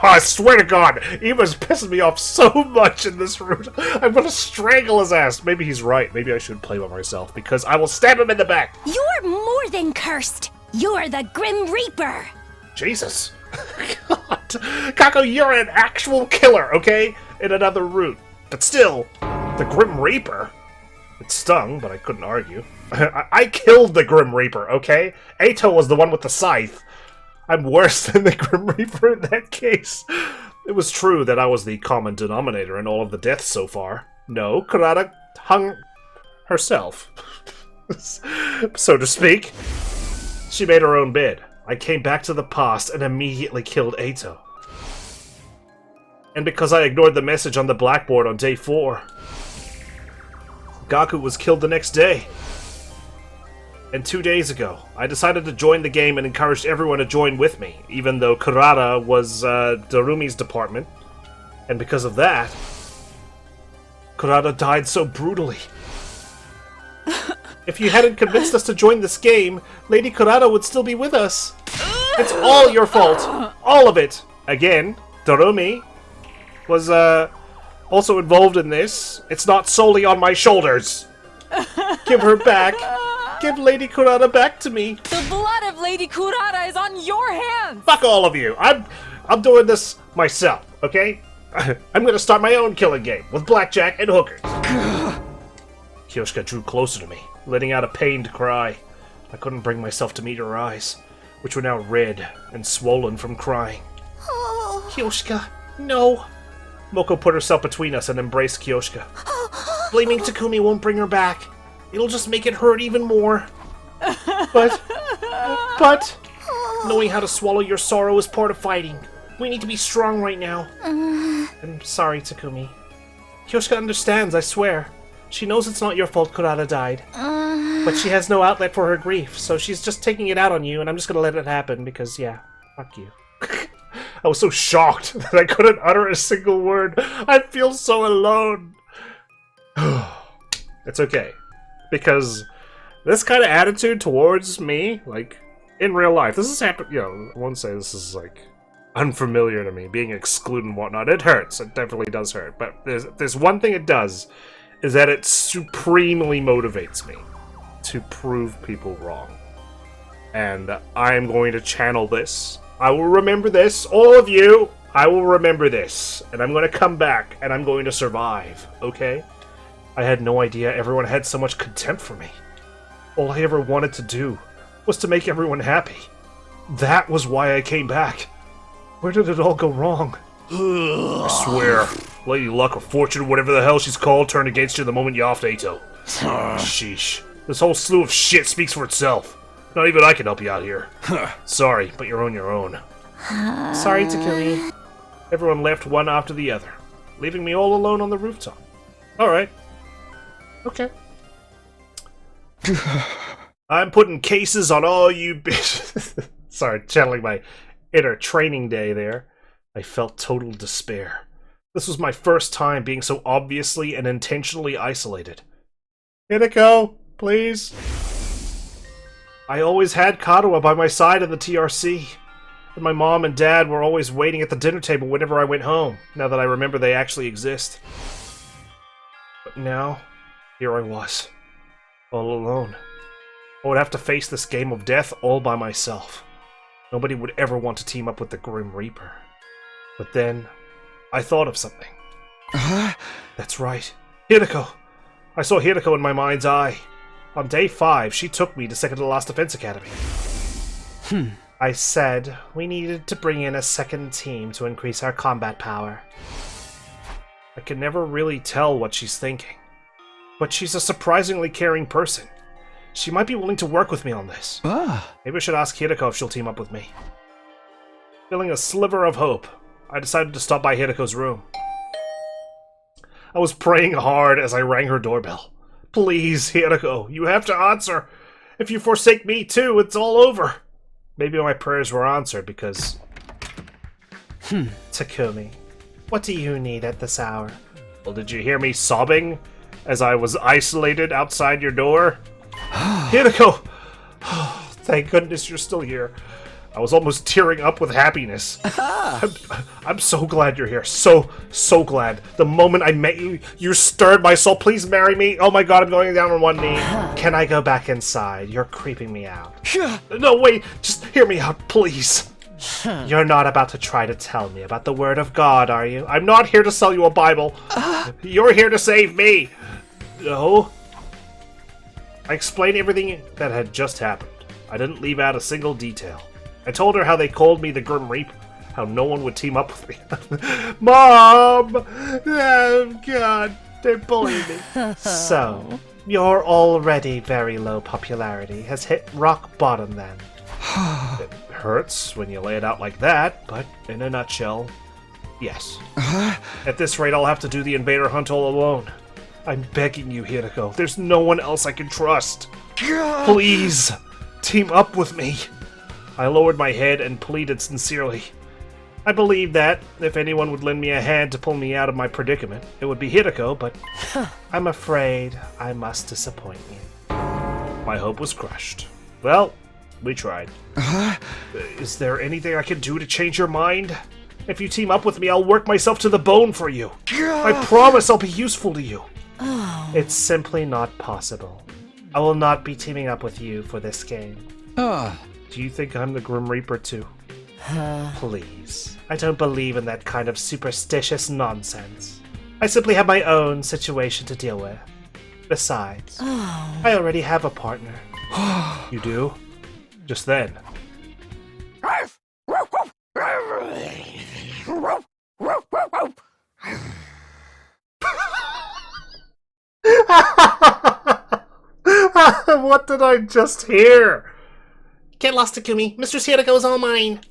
A: I swear to God, Eva's pissing me off so much in this route. I'm gonna strangle his ass. Maybe he's right. Maybe I should play by myself, because I will stab him in the back.
C: You're more than cursed. You're the Grim Reaper.
A: Jesus. God. Kako, you're an actual killer, okay? In another route. But still, the Grim Reaper? It stung, but I couldn't argue. I killed the Grim Reaper, okay? Eito was the one with the scythe. I'm worse than the Grim Reaper in that case. It was true that I was the common denominator in all of the deaths so far. No, Kurata hung herself, so to speak. She made her own bed. I came back to the past and immediately killed Eito. And because I ignored the message on the blackboard on day 4, Gaku was killed the next day. And 2 days ago, I decided to join the game and encouraged everyone to join with me, even though Kurata was Darumi's department. And because of that, Kurata died so brutally. If you hadn't convinced us to join this game, Lady Kurata would still be with us. It's all your fault. All of it. Again, Darumi was also involved in this. It's not solely on my shoulders. Give her back. Give Lady Kurata back to me.
D: The blood of Lady Kurata is on your hands!
A: Fuck all of you. I'm doing this myself, okay? I'm gonna start my own killing game with blackjack and hookers. Kyoshika drew closer to me, letting out a pained cry. I couldn't bring myself to meet her eyes, which were now red and swollen from crying. Kyoshika, no. Moko put herself between us and embraced Kyoshika. Blaming Takumi won't bring her back. It'll just make it hurt even more. But, knowing how to swallow your sorrow is part of fighting. We need to be strong right now. I'm sorry, Takumi. Kyoshika understands, I swear. She knows it's not your fault Kurata died. But she has no outlet for her grief, so she's just taking it out on you, and I'm just gonna let it happen because, yeah, fuck you. I was so shocked that I couldn't utter a single word. I feel so alone. It's okay. Because this kind of attitude towards me, like, in real life, this has happened, you know, I won't say this is, like, unfamiliar to me, being excluded and whatnot. It hurts. It definitely does hurt. But there's one thing it does, is that it supremely motivates me to prove people wrong. And I'm going to channel this. I will remember this. All of you, I will remember this. And I'm going to come back, and I'm going to survive, okay? I had no idea everyone had so much contempt for me. All I ever wanted to do was to make everyone happy. That was why I came back. Where did it all go wrong? I swear, Lady Luck or Fortune, whatever the hell she's called, turned against you the moment you offed Eito. Sheesh. This whole slew of shit speaks for itself. Not even I can help you out here. Sorry, but you're on your own. Sorry, Takumi. Everyone left one after the other, leaving me all alone on the rooftop. Alright. Okay. I'm putting cases on all you bitches. Sorry, channeling my inner training day there. I felt total despair. This was my first time being so obviously and intentionally isolated. Hideko, please. I always had Kadoa by my side in the TRC. And my mom and dad were always waiting at the dinner table whenever I went home, now that I remember they actually exist. But now, here I was, all alone. I would have to face this game of death all by myself. Nobody would ever want to team up with the Grim Reaper. But then, I thought of something. That's right. Hideko! I saw Hideko in my mind's eye. On day 5, she took me to Second to Last Defense Academy. I said we needed to bring in a second team to increase our combat power. I can never really tell what she's thinking. But she's a surprisingly caring person. She might be willing to work with me on this. Maybe I should ask Hideko if she'll team up with me. Feeling a sliver of hope, I decided to stop by Hideko's room. I was praying hard as I rang her doorbell. Please, Hideko, you have to answer. If you forsake me too, it's all over. Maybe my prayers were answered because... Takumi, what do you need at this hour? Well, did you hear me sobbing as I was isolated outside your door? Hideko! Thank goodness you're still here. I was almost tearing up with happiness. I'm so glad you're here. So glad. The moment I met you, you stirred my soul. Please marry me. Oh my god, I'm going down on one knee. Can I go back inside? You're creeping me out. No, wait. Just hear me out, please. You're not about to try to tell me about the Word of God, are you? I'm not here to sell you a Bible. You're here to save me. No? I explained everything that had just happened. I didn't leave out a single detail. I told her how they called me the Grim Reaper, how no one would team up with me. Mom! Oh, God, they're bullying me. So, your already very low popularity has hit rock bottom then. It hurts when you lay it out like that, but in a nutshell, yes. At this rate, I'll have to do the invader hunt all alone. I'm begging you, Hirako. There's no one else I can trust. Please, team up with me. I lowered my head and pleaded sincerely. I believe that, if anyone would lend me a hand to pull me out of my predicament, it would be Hirako, but I'm afraid I must disappoint you. My hope was crushed. Well, we tried. Is there anything I can do to change your mind? If you team up with me, I'll work myself to the bone for you. I promise I'll be useful to you. It's simply not possible. I will not be teaming up with you for this game. Do you think I'm the Grim Reaper too? Please. I don't believe in that kind of superstitious nonsense. I simply have my own situation to deal with. Besides, I already have a partner. You do? Just then. What did I just hear?
H: Get lost, Takumi. Mr. Hirako is all mine.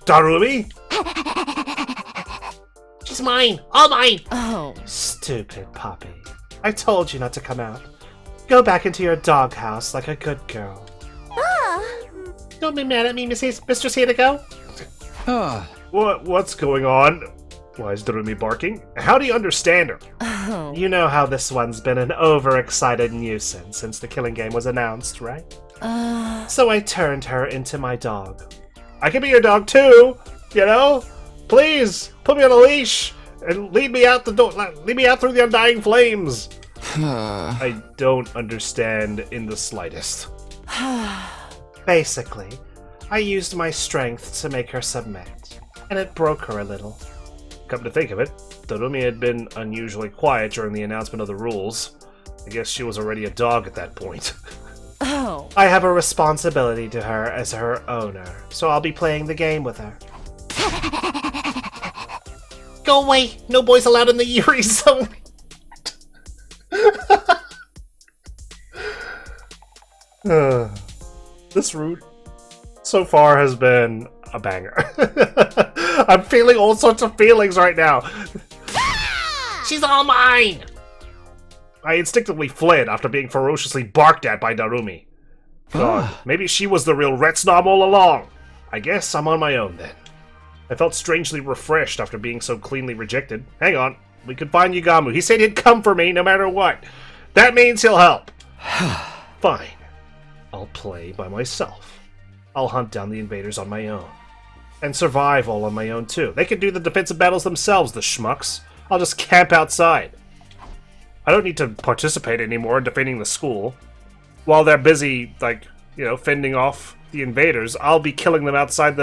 A: Darumi?
H: She's mine. All mine.
D: Oh.
A: Stupid puppy. I told you not to come out. Go back into your doghouse like a good girl.
H: Don't be mad at me, Mr. Hirako.
A: What's going on? Why is Darumi barking? How do you understand her? You know how this one's been an overexcited nuisance since the killing game was announced, right? So I turned her into my dog. I can be your dog too, you know? Please, put me on a leash and lead me out the door. Lead me out through the undying flames. I don't understand in the slightest. Basically, I used my strength to make her submit, and it broke her a little. Come to think of it, Darumi had been unusually quiet during the announcement of the rules. I guess she was already a dog at that point.
D: Oh.
A: I have a responsibility to her as her owner, so I'll be playing the game with her.
H: Go away. No boys allowed in the Yuri zone.
A: This route so far has been a banger. I'm feeling all sorts of feelings right now.
H: She's all mine.
A: I instinctively fled after being ferociously barked at by Darumi. God, maybe she was the real ret snob all along. I guess I'm on my own then. I felt strangely refreshed after being so cleanly rejected. Hang on, we could find Yugamu. He said he'd come for me no matter what. That means he'll help. Fine. I'll play by myself. I'll hunt down the invaders on my own. And survive all on my own too. They can do the defensive battles themselves, the schmucks. I'll just camp outside. I don't need to participate anymore in defending the school. While they're busy, fending off the invaders, I'll be killing them outside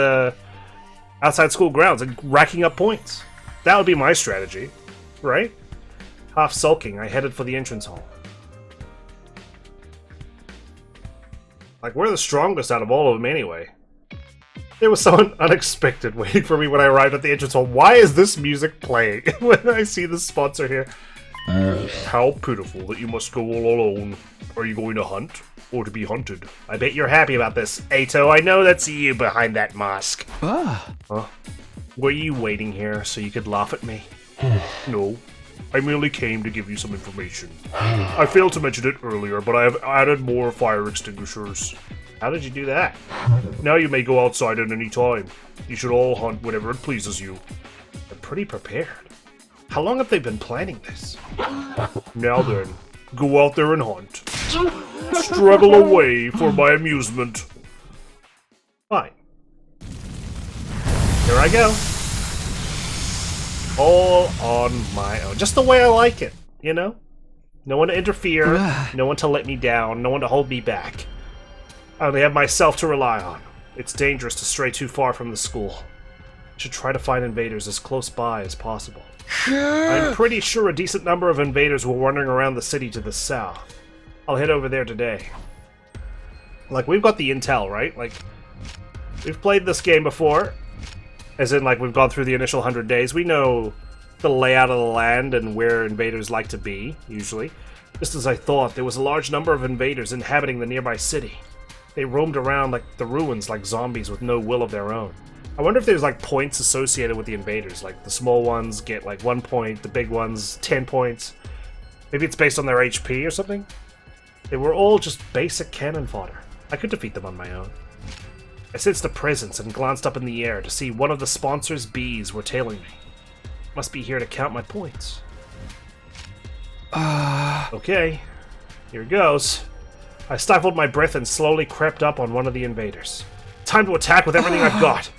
A: school grounds and racking up points. That would be my strategy, right? Half sulking, I headed for the entrance hall. We're the strongest out of all of them anyway. There was someone unexpected waiting for me when I arrived at the entrance hall. Why is this music playing when I see the sponsor here? How pitiful that you must go all alone. Are you going to hunt, or to be hunted? I bet you're happy about this, Ato. I know that's you behind that mask. Huh? Were you waiting here so you could laugh at me? No. I merely came to give you some information. I failed to mention it earlier, but I have added more fire extinguishers. How did you do that? Now you may go outside at any time. You should all hunt whenever it pleases you. They're pretty prepared. How long have they been planning this? Now then, go out there and hunt. Struggle away for my amusement. Fine. Here I go. All on my own. Just the way I like it, you know? No one to interfere, no one to let me down, no one to hold me back. I only have myself to rely on. It's dangerous to stray too far from the school. I should try to find invaders as close by as possible. I'm pretty sure a decent number of invaders were wandering around the city to the south. I'll head over there today. We've got the intel, right? We've played this game before. As in, we've gone through the initial 100 days. We know the layout of the land and where invaders like to be, usually. Just as I thought, there was a large number of invaders inhabiting the nearby city. They roamed around like the ruins like zombies with no will of their own. I wonder if there's like points associated with the invaders, like the small ones get like 1 point, the big ones 10 points. Maybe it's based on their HP or something? They were all just basic cannon fodder. I could defeat them on my own. I sensed a presence and glanced up in the air to see one of the sponsor's bees were tailing me. Must be here to count my points. Okay, here goes. I stifled my breath and slowly crept up on one of the invaders. Time to attack with everything I've got.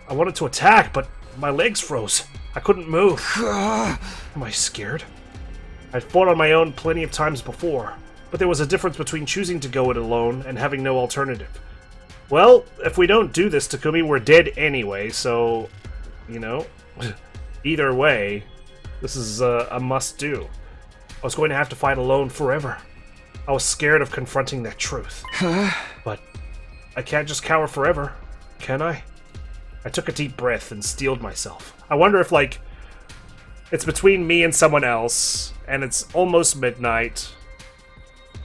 A: I wanted to attack, but my legs froze. I couldn't move. Am I scared? I'd fought on my own plenty of times before, but there was a difference between choosing to go it alone and having no alternative. Well, if we don't do this, Takumi, we're dead anyway, so, you know, either way, this is a must-do. I was going to have to fight alone forever. I was scared of confronting that truth. But I can't just cower forever, can I? I took a deep breath and steeled myself. I wonder if, like, it's between me and someone else, and it's almost midnight.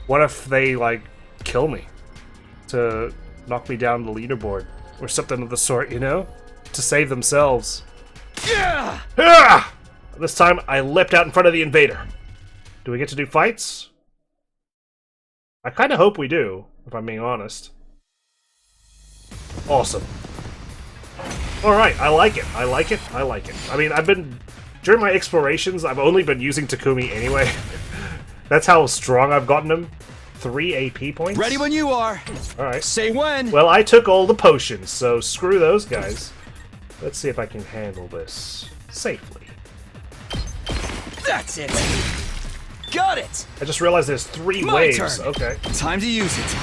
A: What if they, like, kill me? To knock me down the leaderboard? Or something of the sort, you know? To save themselves.
B: Yeah!
A: Ah! This time, I leapt out in front of the invader. Do we get to do fights? I kind of hope we do, if I'm being honest. Awesome. Alright, I like it. I like it. I like it. I mean, during my explorations, I've only been using Takumi anyway. That's how strong I've gotten him. 3 AP points.
G: Ready when you are.
A: Alright.
G: Say when.
A: Well, I took all the potions, so screw those guys. Let's see if I can handle this safely.
G: That's it. Got it.
A: I just realized there's 3
G: My
A: waves.
G: turn.
A: Okay.
G: Time to use it.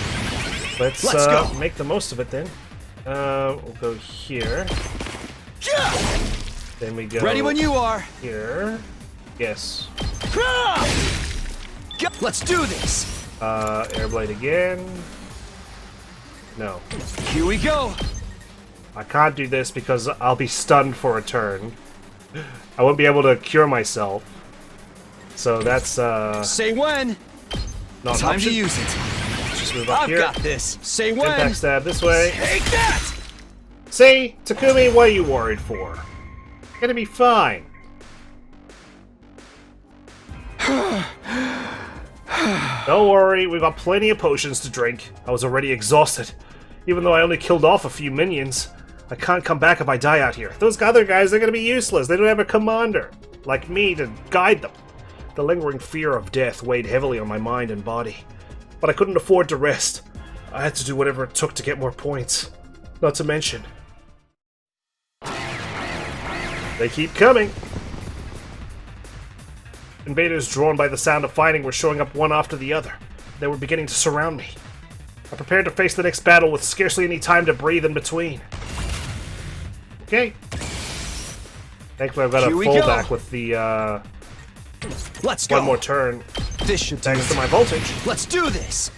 A: Let's
G: go.
A: make the most of it then. We'll go here.
G: Yeah.
A: Then we go
G: Ready when you are.
A: here. Yes.
G: Let's do this.
A: Airblade again. No.
G: Here we go.
A: I can't do this because I'll be stunned for a turn. I won't be able to cure myself. So that's,
G: Say when.
A: not an
G: Time
A: option.
G: to use it.
A: Just move up
G: I've
A: here.
G: got this. Say when.
A: Impact stab this way.
G: Take that.
A: See? Takumi, what are you worried for? Gonna be fine. Don't worry, we've got plenty of potions to drink. I was already exhausted. Even though I only killed off a few minions. I can't come back if I die out here. Those other guys, they're gonna be useless. They don't have a commander like me to guide them. The lingering fear of death weighed heavily on my mind and body. But I couldn't afford to rest. I had to do whatever it took to get more points. Not to mention, they keep coming. Invaders drawn by the sound of fighting were showing up one after the other. They were beginning to surround me. I prepared to face the next battle with scarcely any time to breathe in between. Okay. Thankfully I've got a
G: Here we go.
A: fallback with the,
G: Let's go.
A: one more turn,
G: This should do
A: thanks to
G: it.
A: my voltage.
G: Let's do this.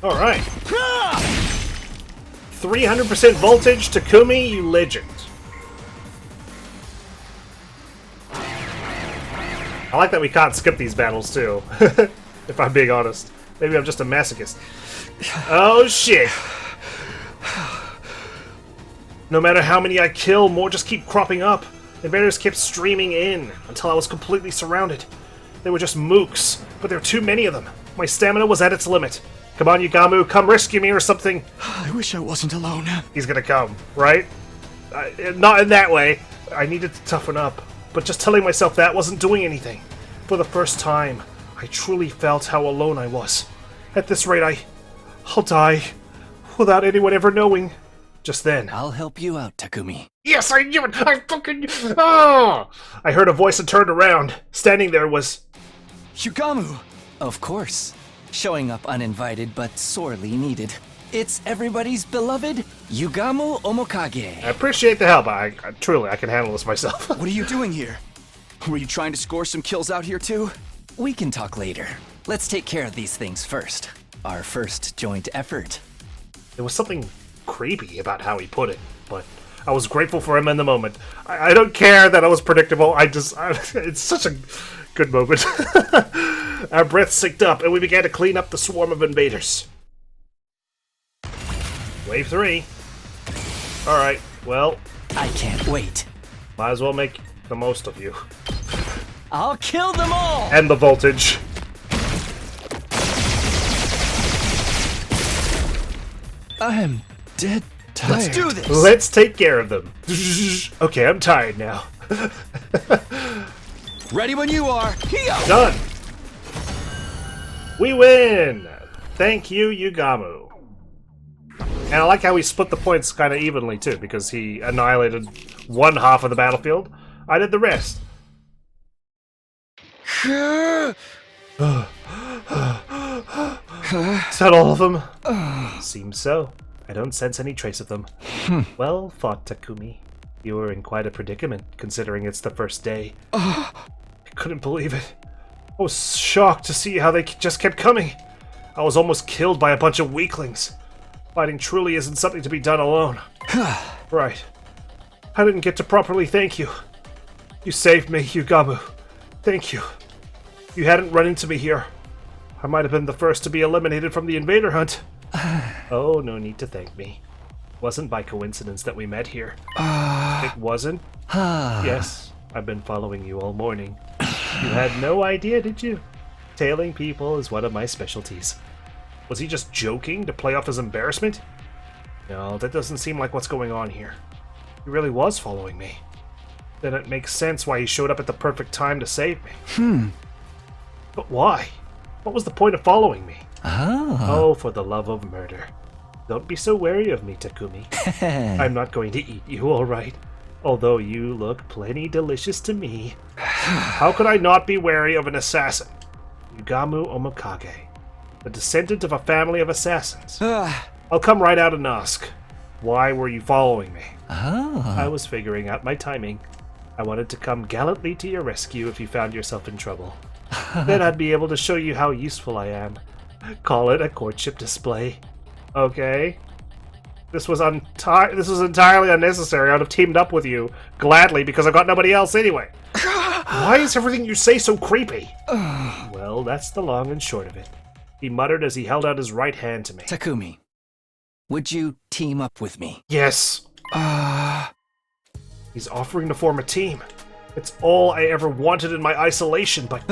A: Alright. 300% voltage, Takumi, you legend. I like that we can't skip these battles, too. If I'm being honest. Maybe I'm just a masochist. Oh, shit. No matter how many I kill, more just keep cropping up. Invaders kept streaming in until I was completely surrounded. They were just mooks, but there were too many of them. My stamina was at its limit. Come on, Yugamu, come rescue me or something.
G: I wish I wasn't alone.
A: He's gonna come, right? Not in that way. I needed to toughen up, but just telling myself that wasn't doing anything. For the first time, I truly felt how alone I was. At this rate, I'll die without anyone ever knowing. Just then,
G: I'll help you out, Takumi.
A: yes, I knew it! I fucking... Oh! I heard a voice and turned around. Standing there was...
G: Yugamu!
I: Of course. Showing up uninvited but sorely needed. It's everybody's beloved Yugamu Omokage.
A: I appreciate the help. I truly, I can handle this myself.
G: What are you doing here? Were you trying to score some kills out here too?
I: We can talk later. Let's take care of these things first. Our first joint effort.
A: There was something creepy about how he put it, but I was grateful for him in the moment. I don't care that I was predictable. It's such a good moment. Our breaths synced up, and we began to clean up the swarm of invaders. Wave 3. Alright, well,
I: I can't wait.
A: might as well make the most of you.
I: I'll kill them all!
A: And the voltage.
I: I'm dead tired.
G: Let's do this!
A: Let's take care of them. Okay, I'm tired now.
B: Ready when you are. Here.
A: Done. We win. Thank you, Yugamu. And I like how he split the points kind of evenly too, because he annihilated one half of the battlefield. I did the rest. Is that all of them? Seems so. I don't sense any trace of them. Well fought, Takumi. You were in quite a predicament, considering it's the first day. I couldn't believe it. I was shocked to see how they just kept coming. I was almost killed by a bunch of weaklings. Fighting truly isn't something to be done alone. Right. I didn't get to properly thank you. You saved me, Yugamu. Thank you. If you hadn't run into me here, I might have been the first to be eliminated from the invader hunt. Oh, no need to thank me. It wasn't by coincidence that we met here. It wasn't? Yes, I've been following you all morning. You had no idea, did you? Tailing people is one of my specialties. Was he just joking to play off his embarrassment? No, that doesn't seem like what's going on here. He really was following me. Then it makes sense why he showed up at the perfect time to save me. But why? What was the point of following me? Oh, for the love of murder. Don't be so wary of me, Takumi. I'm not going to eat you, alright? Although you look plenty delicious to me. How could I not be wary of an assassin? Yugamu Omokage, the descendant of a family of assassins. I'll come right out and ask. Why were you following me? I was figuring out my timing. I wanted to come gallantly to your rescue if you found yourself in trouble. Then I'd be able to show you how useful I am. Call it a courtship display. Okay? This was entirely unnecessary. I'd have teamed up with you gladly because I've got nobody else anyway. Why is everything you say so creepy? Well, that's the long and short of it. He muttered as he held out his right hand to me.
I: Takumi, would you team up with me?
A: Yes. He's offering to form a team. It's all I ever wanted in my isolation, but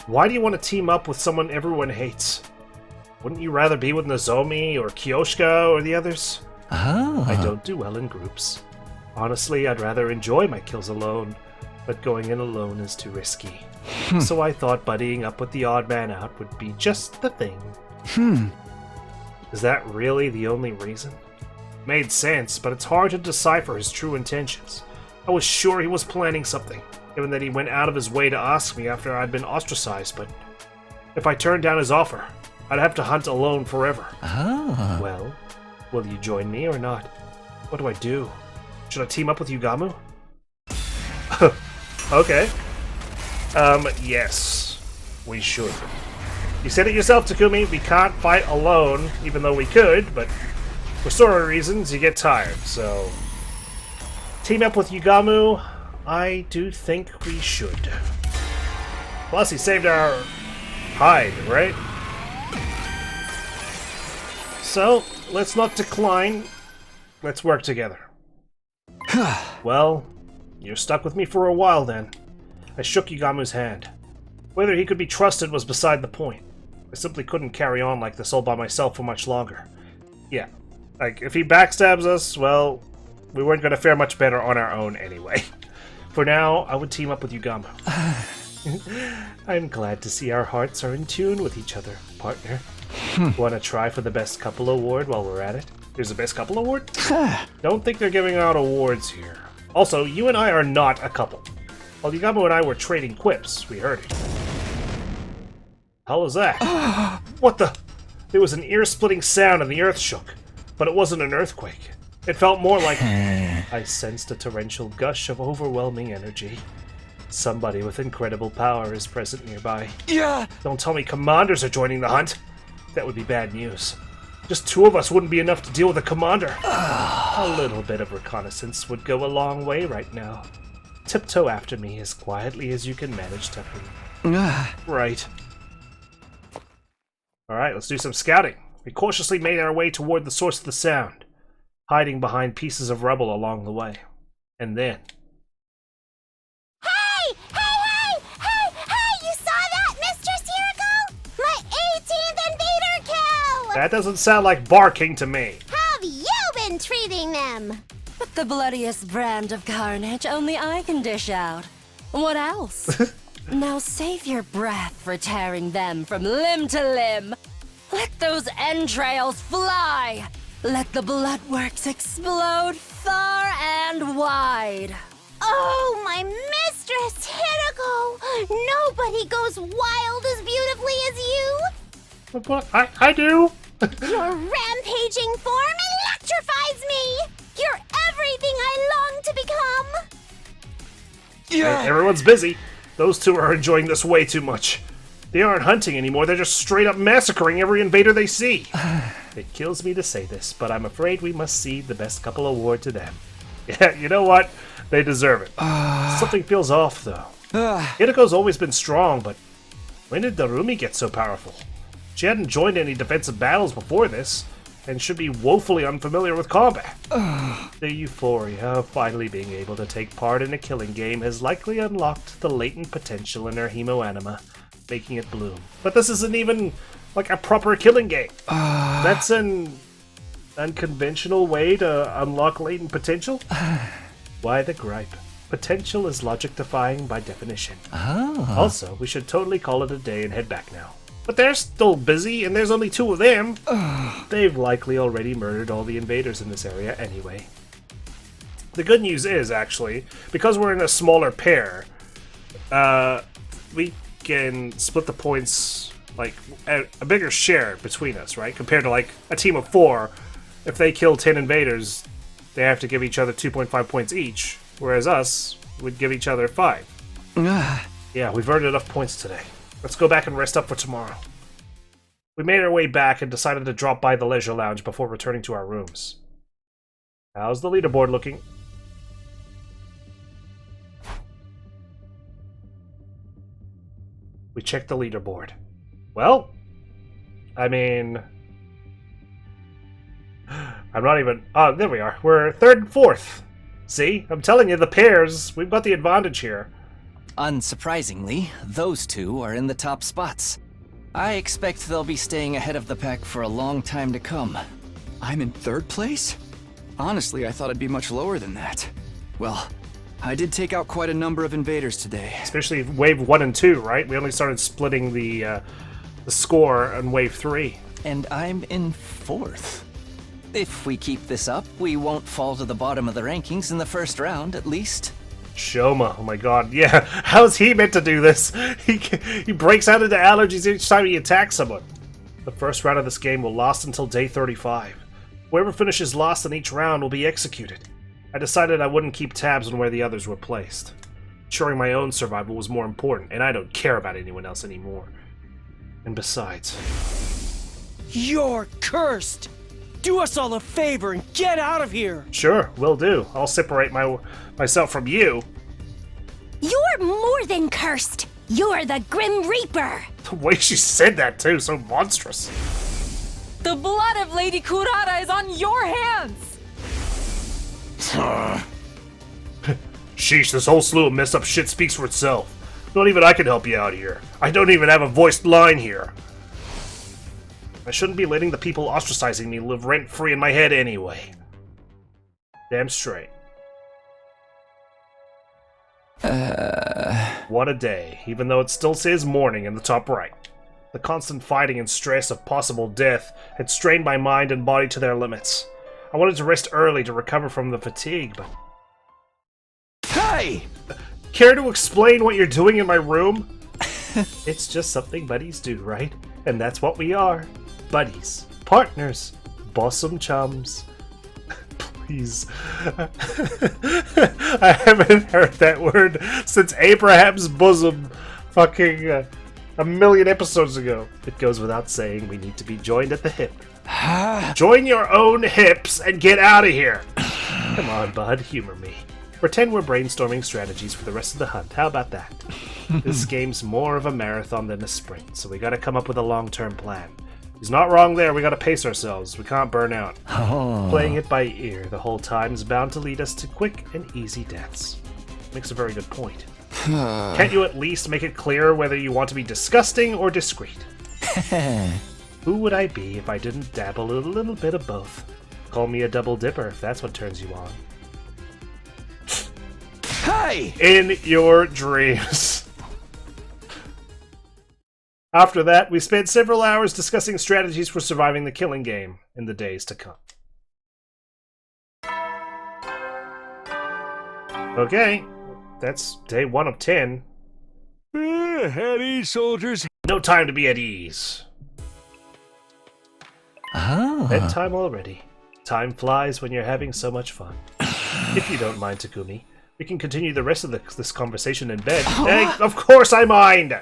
A: why do you want to team up with someone everyone hates? Wouldn't you rather be with Nozomi or Kyoshika or the others? I don't do well in groups. Honestly, I'd rather enjoy my kills alone, but going in alone is too risky. So I thought buddying up with the odd man out would be just the thing. Is that really the only reason? Made sense, but it's hard to decipher his true intentions. I was sure he was planning something, given that he went out of his way to ask me after I'd been ostracized, but if I turned down his offer, I'd have to hunt alone forever. Well, will you join me or not? What do I do? Should I team up with Yugamu? Okay. Yes. We should. You said it yourself, Takumi, we can't fight alone, even though we could, but for story reasons, you get tired, so... Team up with Yugamu, I do think we should. Plus, he saved our hide, right? So, let's not decline. Let's work together. Well, you're stuck with me for a while then. I shook Yugamu's hand. Whether he could be trusted was beside the point. I simply couldn't carry on like this all by myself for much longer. Yeah, like, if he backstabs us, well, we weren't going to fare much better on our own anyway. For now, I would team up with Yugamu. I'm glad to see our hearts are in tune with each other, partner. Want to try for the Best Couple Award while we're at it? There's a Best Couple Award? Don't think they're giving out awards here. Also, you and I are not a couple. While Yugamu and I were trading quips, we heard it. How was that? What the? There was an ear-splitting sound and the earth shook. But it wasn't an earthquake. It felt more like... I sensed a torrential gush of overwhelming energy. Somebody with incredible power is present nearby.
I: Yeah!
A: Don't tell me commanders are joining the hunt. That would be bad news. Just two of us wouldn't be enough to deal with a commander. A little bit of reconnaissance would go a long way right now. Tiptoe after me as quietly as you can manage, Takumi. Right. Alright, let's do some scouting. We cautiously made our way toward the source of the sound, hiding behind pieces of rubble along the way. And then...
C: Hey! You saw that, Mistress Hirago? My 18th invader kill!
A: That doesn't sound like barking to me.
C: How have you been treating them?
E: The bloodiest brand of carnage only I can dish out. What else? Now save your breath for tearing them from limb to limb. Let those entrails fly! Let the bloodworks explode far and wide!
C: Oh, my Mistress Hirago! Nobody goes wild as beautifully as you!
A: But I do.
C: Your rampaging form electrifies me! You're everything I long to become!
A: Hey, everyone's busy. Those two are enjoying this way too much. They aren't hunting anymore, they're just straight up massacring every invader they see. It kills me to say this, but I'm afraid we must cede the best couple award to them. Yeah, you know what? They deserve it. Something feels off, though. Hirago's always been strong, but when did Darumi get so powerful? She hadn't joined any defensive battles before this, and should be woefully unfamiliar with combat. The euphoria of finally being able to take part in a killing game has likely unlocked the latent potential in her hemoanima, making it bloom. But this isn't even like a proper killing game. That's an unconventional way to unlock latent potential? Why the gripe? Potential is logic-defying by definition. Also, we should totally call it a day and head back now. But they're still busy, and there's only 2 of them. They've likely already murdered all the invaders in this area anyway. The good news is, actually, because we're in a smaller pair, we can split the points, like, a bigger share between us, right? Compared to, like, a team of 4, if they kill 10 invaders, they have to give each other 2.5 points each, whereas us would give each other 5. Yeah, we've earned enough points today. Let's go back and rest up for tomorrow. We made our way back and decided to drop by the leisure lounge before returning to our rooms. How's the leaderboard looking? We checked the leaderboard. Well, I mean... I'm not even... Oh, there we are. We're 3rd and 4th. See? I'm telling you, the pairs, we've got the advantage here.
I: Unsurprisingly, those 2 are in the top spots. I expect they'll be staying ahead of the pack for a long time to come.
J: I'm in 3rd place? Honestly, I thought I'd be much lower than that. Well, I did take out quite a number of invaders today.
A: Especially wave 1 and 2, right? We only started splitting the score on wave 3.
I: And I'm in 4th. If we keep this up, we won't fall to the bottom of the rankings in the first round, at least.
A: Shoma, oh my god, yeah. How's he meant to do this? He breaks out into allergies each time he attacks someone. The first round of this game will last until day 35. Whoever finishes last in each round will be executed. I decided I wouldn't keep tabs on where the others were placed. Ensuring my own survival was more important, and I don't care about anyone else anymore. And besides...
G: You're cursed! Do us all a favor and get out of here!
A: Sure, will do. I'll separate myself from you.
C: You're more than cursed! You're the Grim Reaper!
A: The way she said that, too, so monstrous.
D: The blood of Lady Kurata is on your hands!
A: Sheesh, this whole slew of messed up shit speaks for itself. Not even I can help you out here. I don't even have a voiced line here. I shouldn't be letting the people ostracizing me live rent-free in my head anyway. Damn straight. What a day, even though it still says morning in the top right. The constant fighting and stress of possible death had strained my mind and body to their limits. I wanted to rest early to recover from the fatigue, but...
J: Hey!
A: Care to explain what you're doing in my room? It's just something buddies do, right? And that's what we are. Buddies. Partners. Bosom chums. Please. I haven't heard that word since Abraham's bosom fucking a million episodes ago. It goes without saying we need to be joined at the hip. Join your own hips and get out of here. Come on, bud. Humor me. Pretend we're brainstorming strategies for the rest of the hunt. How about that? This game's more of a marathon than a sprint, so we gotta come up with a long-term plan. He's not wrong there. We gotta pace ourselves. We can't burn out.
I: Oh.
A: Playing it by ear the whole time is bound to lead us to quick and easy deaths. Makes a very good point. Can't you at least make it clear whether you want to be disgusting or discreet? Who would I be if I didn't dabble a little bit of both? Call me a double dipper if that's what turns you on.
J: Hey!
A: In your dreams. After that, we spent several hours discussing strategies for surviving the killing game in the days to come. Okay, that's day 1 of 10.
B: At ease, soldiers.
A: No time to be at ease. Bedtime already. Time flies when you're having so much fun. If you don't mind, Takumi, we can continue the rest of this conversation in bed. Hey, of course I mind!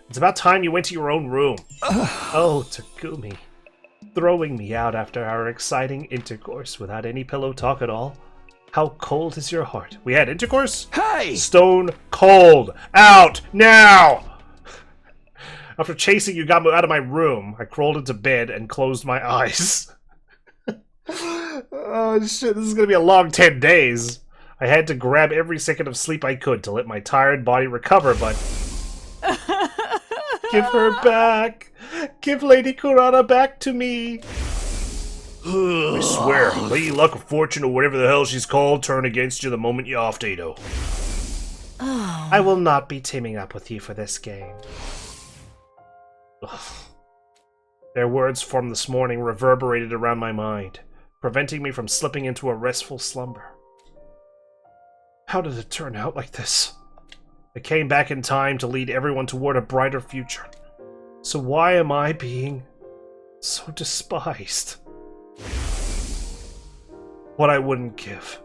A: It's about time you went to your own room. Oh, Takumi. Throwing me out after our exciting intercourse without any pillow talk at all? How cold is your heart? We had intercourse?
J: Hey!
A: Stone cold! Out! Now! After chasing Yugamu out of my room, I crawled into bed and closed my eyes. Oh shit, this is gonna be a long 10 days. I had to grab every second of sleep I could to let my tired body recover, but... Give her back! Give Lady Kurana back to me! I swear, Lady Luck or Fortune or whatever the hell she's called turn against you the moment you off Dado. I will not be teaming up with you for this game. Ugh. Their words from this morning reverberated around my mind, preventing me from slipping into a restful slumber. How did it turn out like this? I came back in time to lead everyone toward a brighter future. So why am I being so despised? What I wouldn't give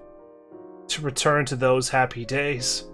A: to return to those happy days.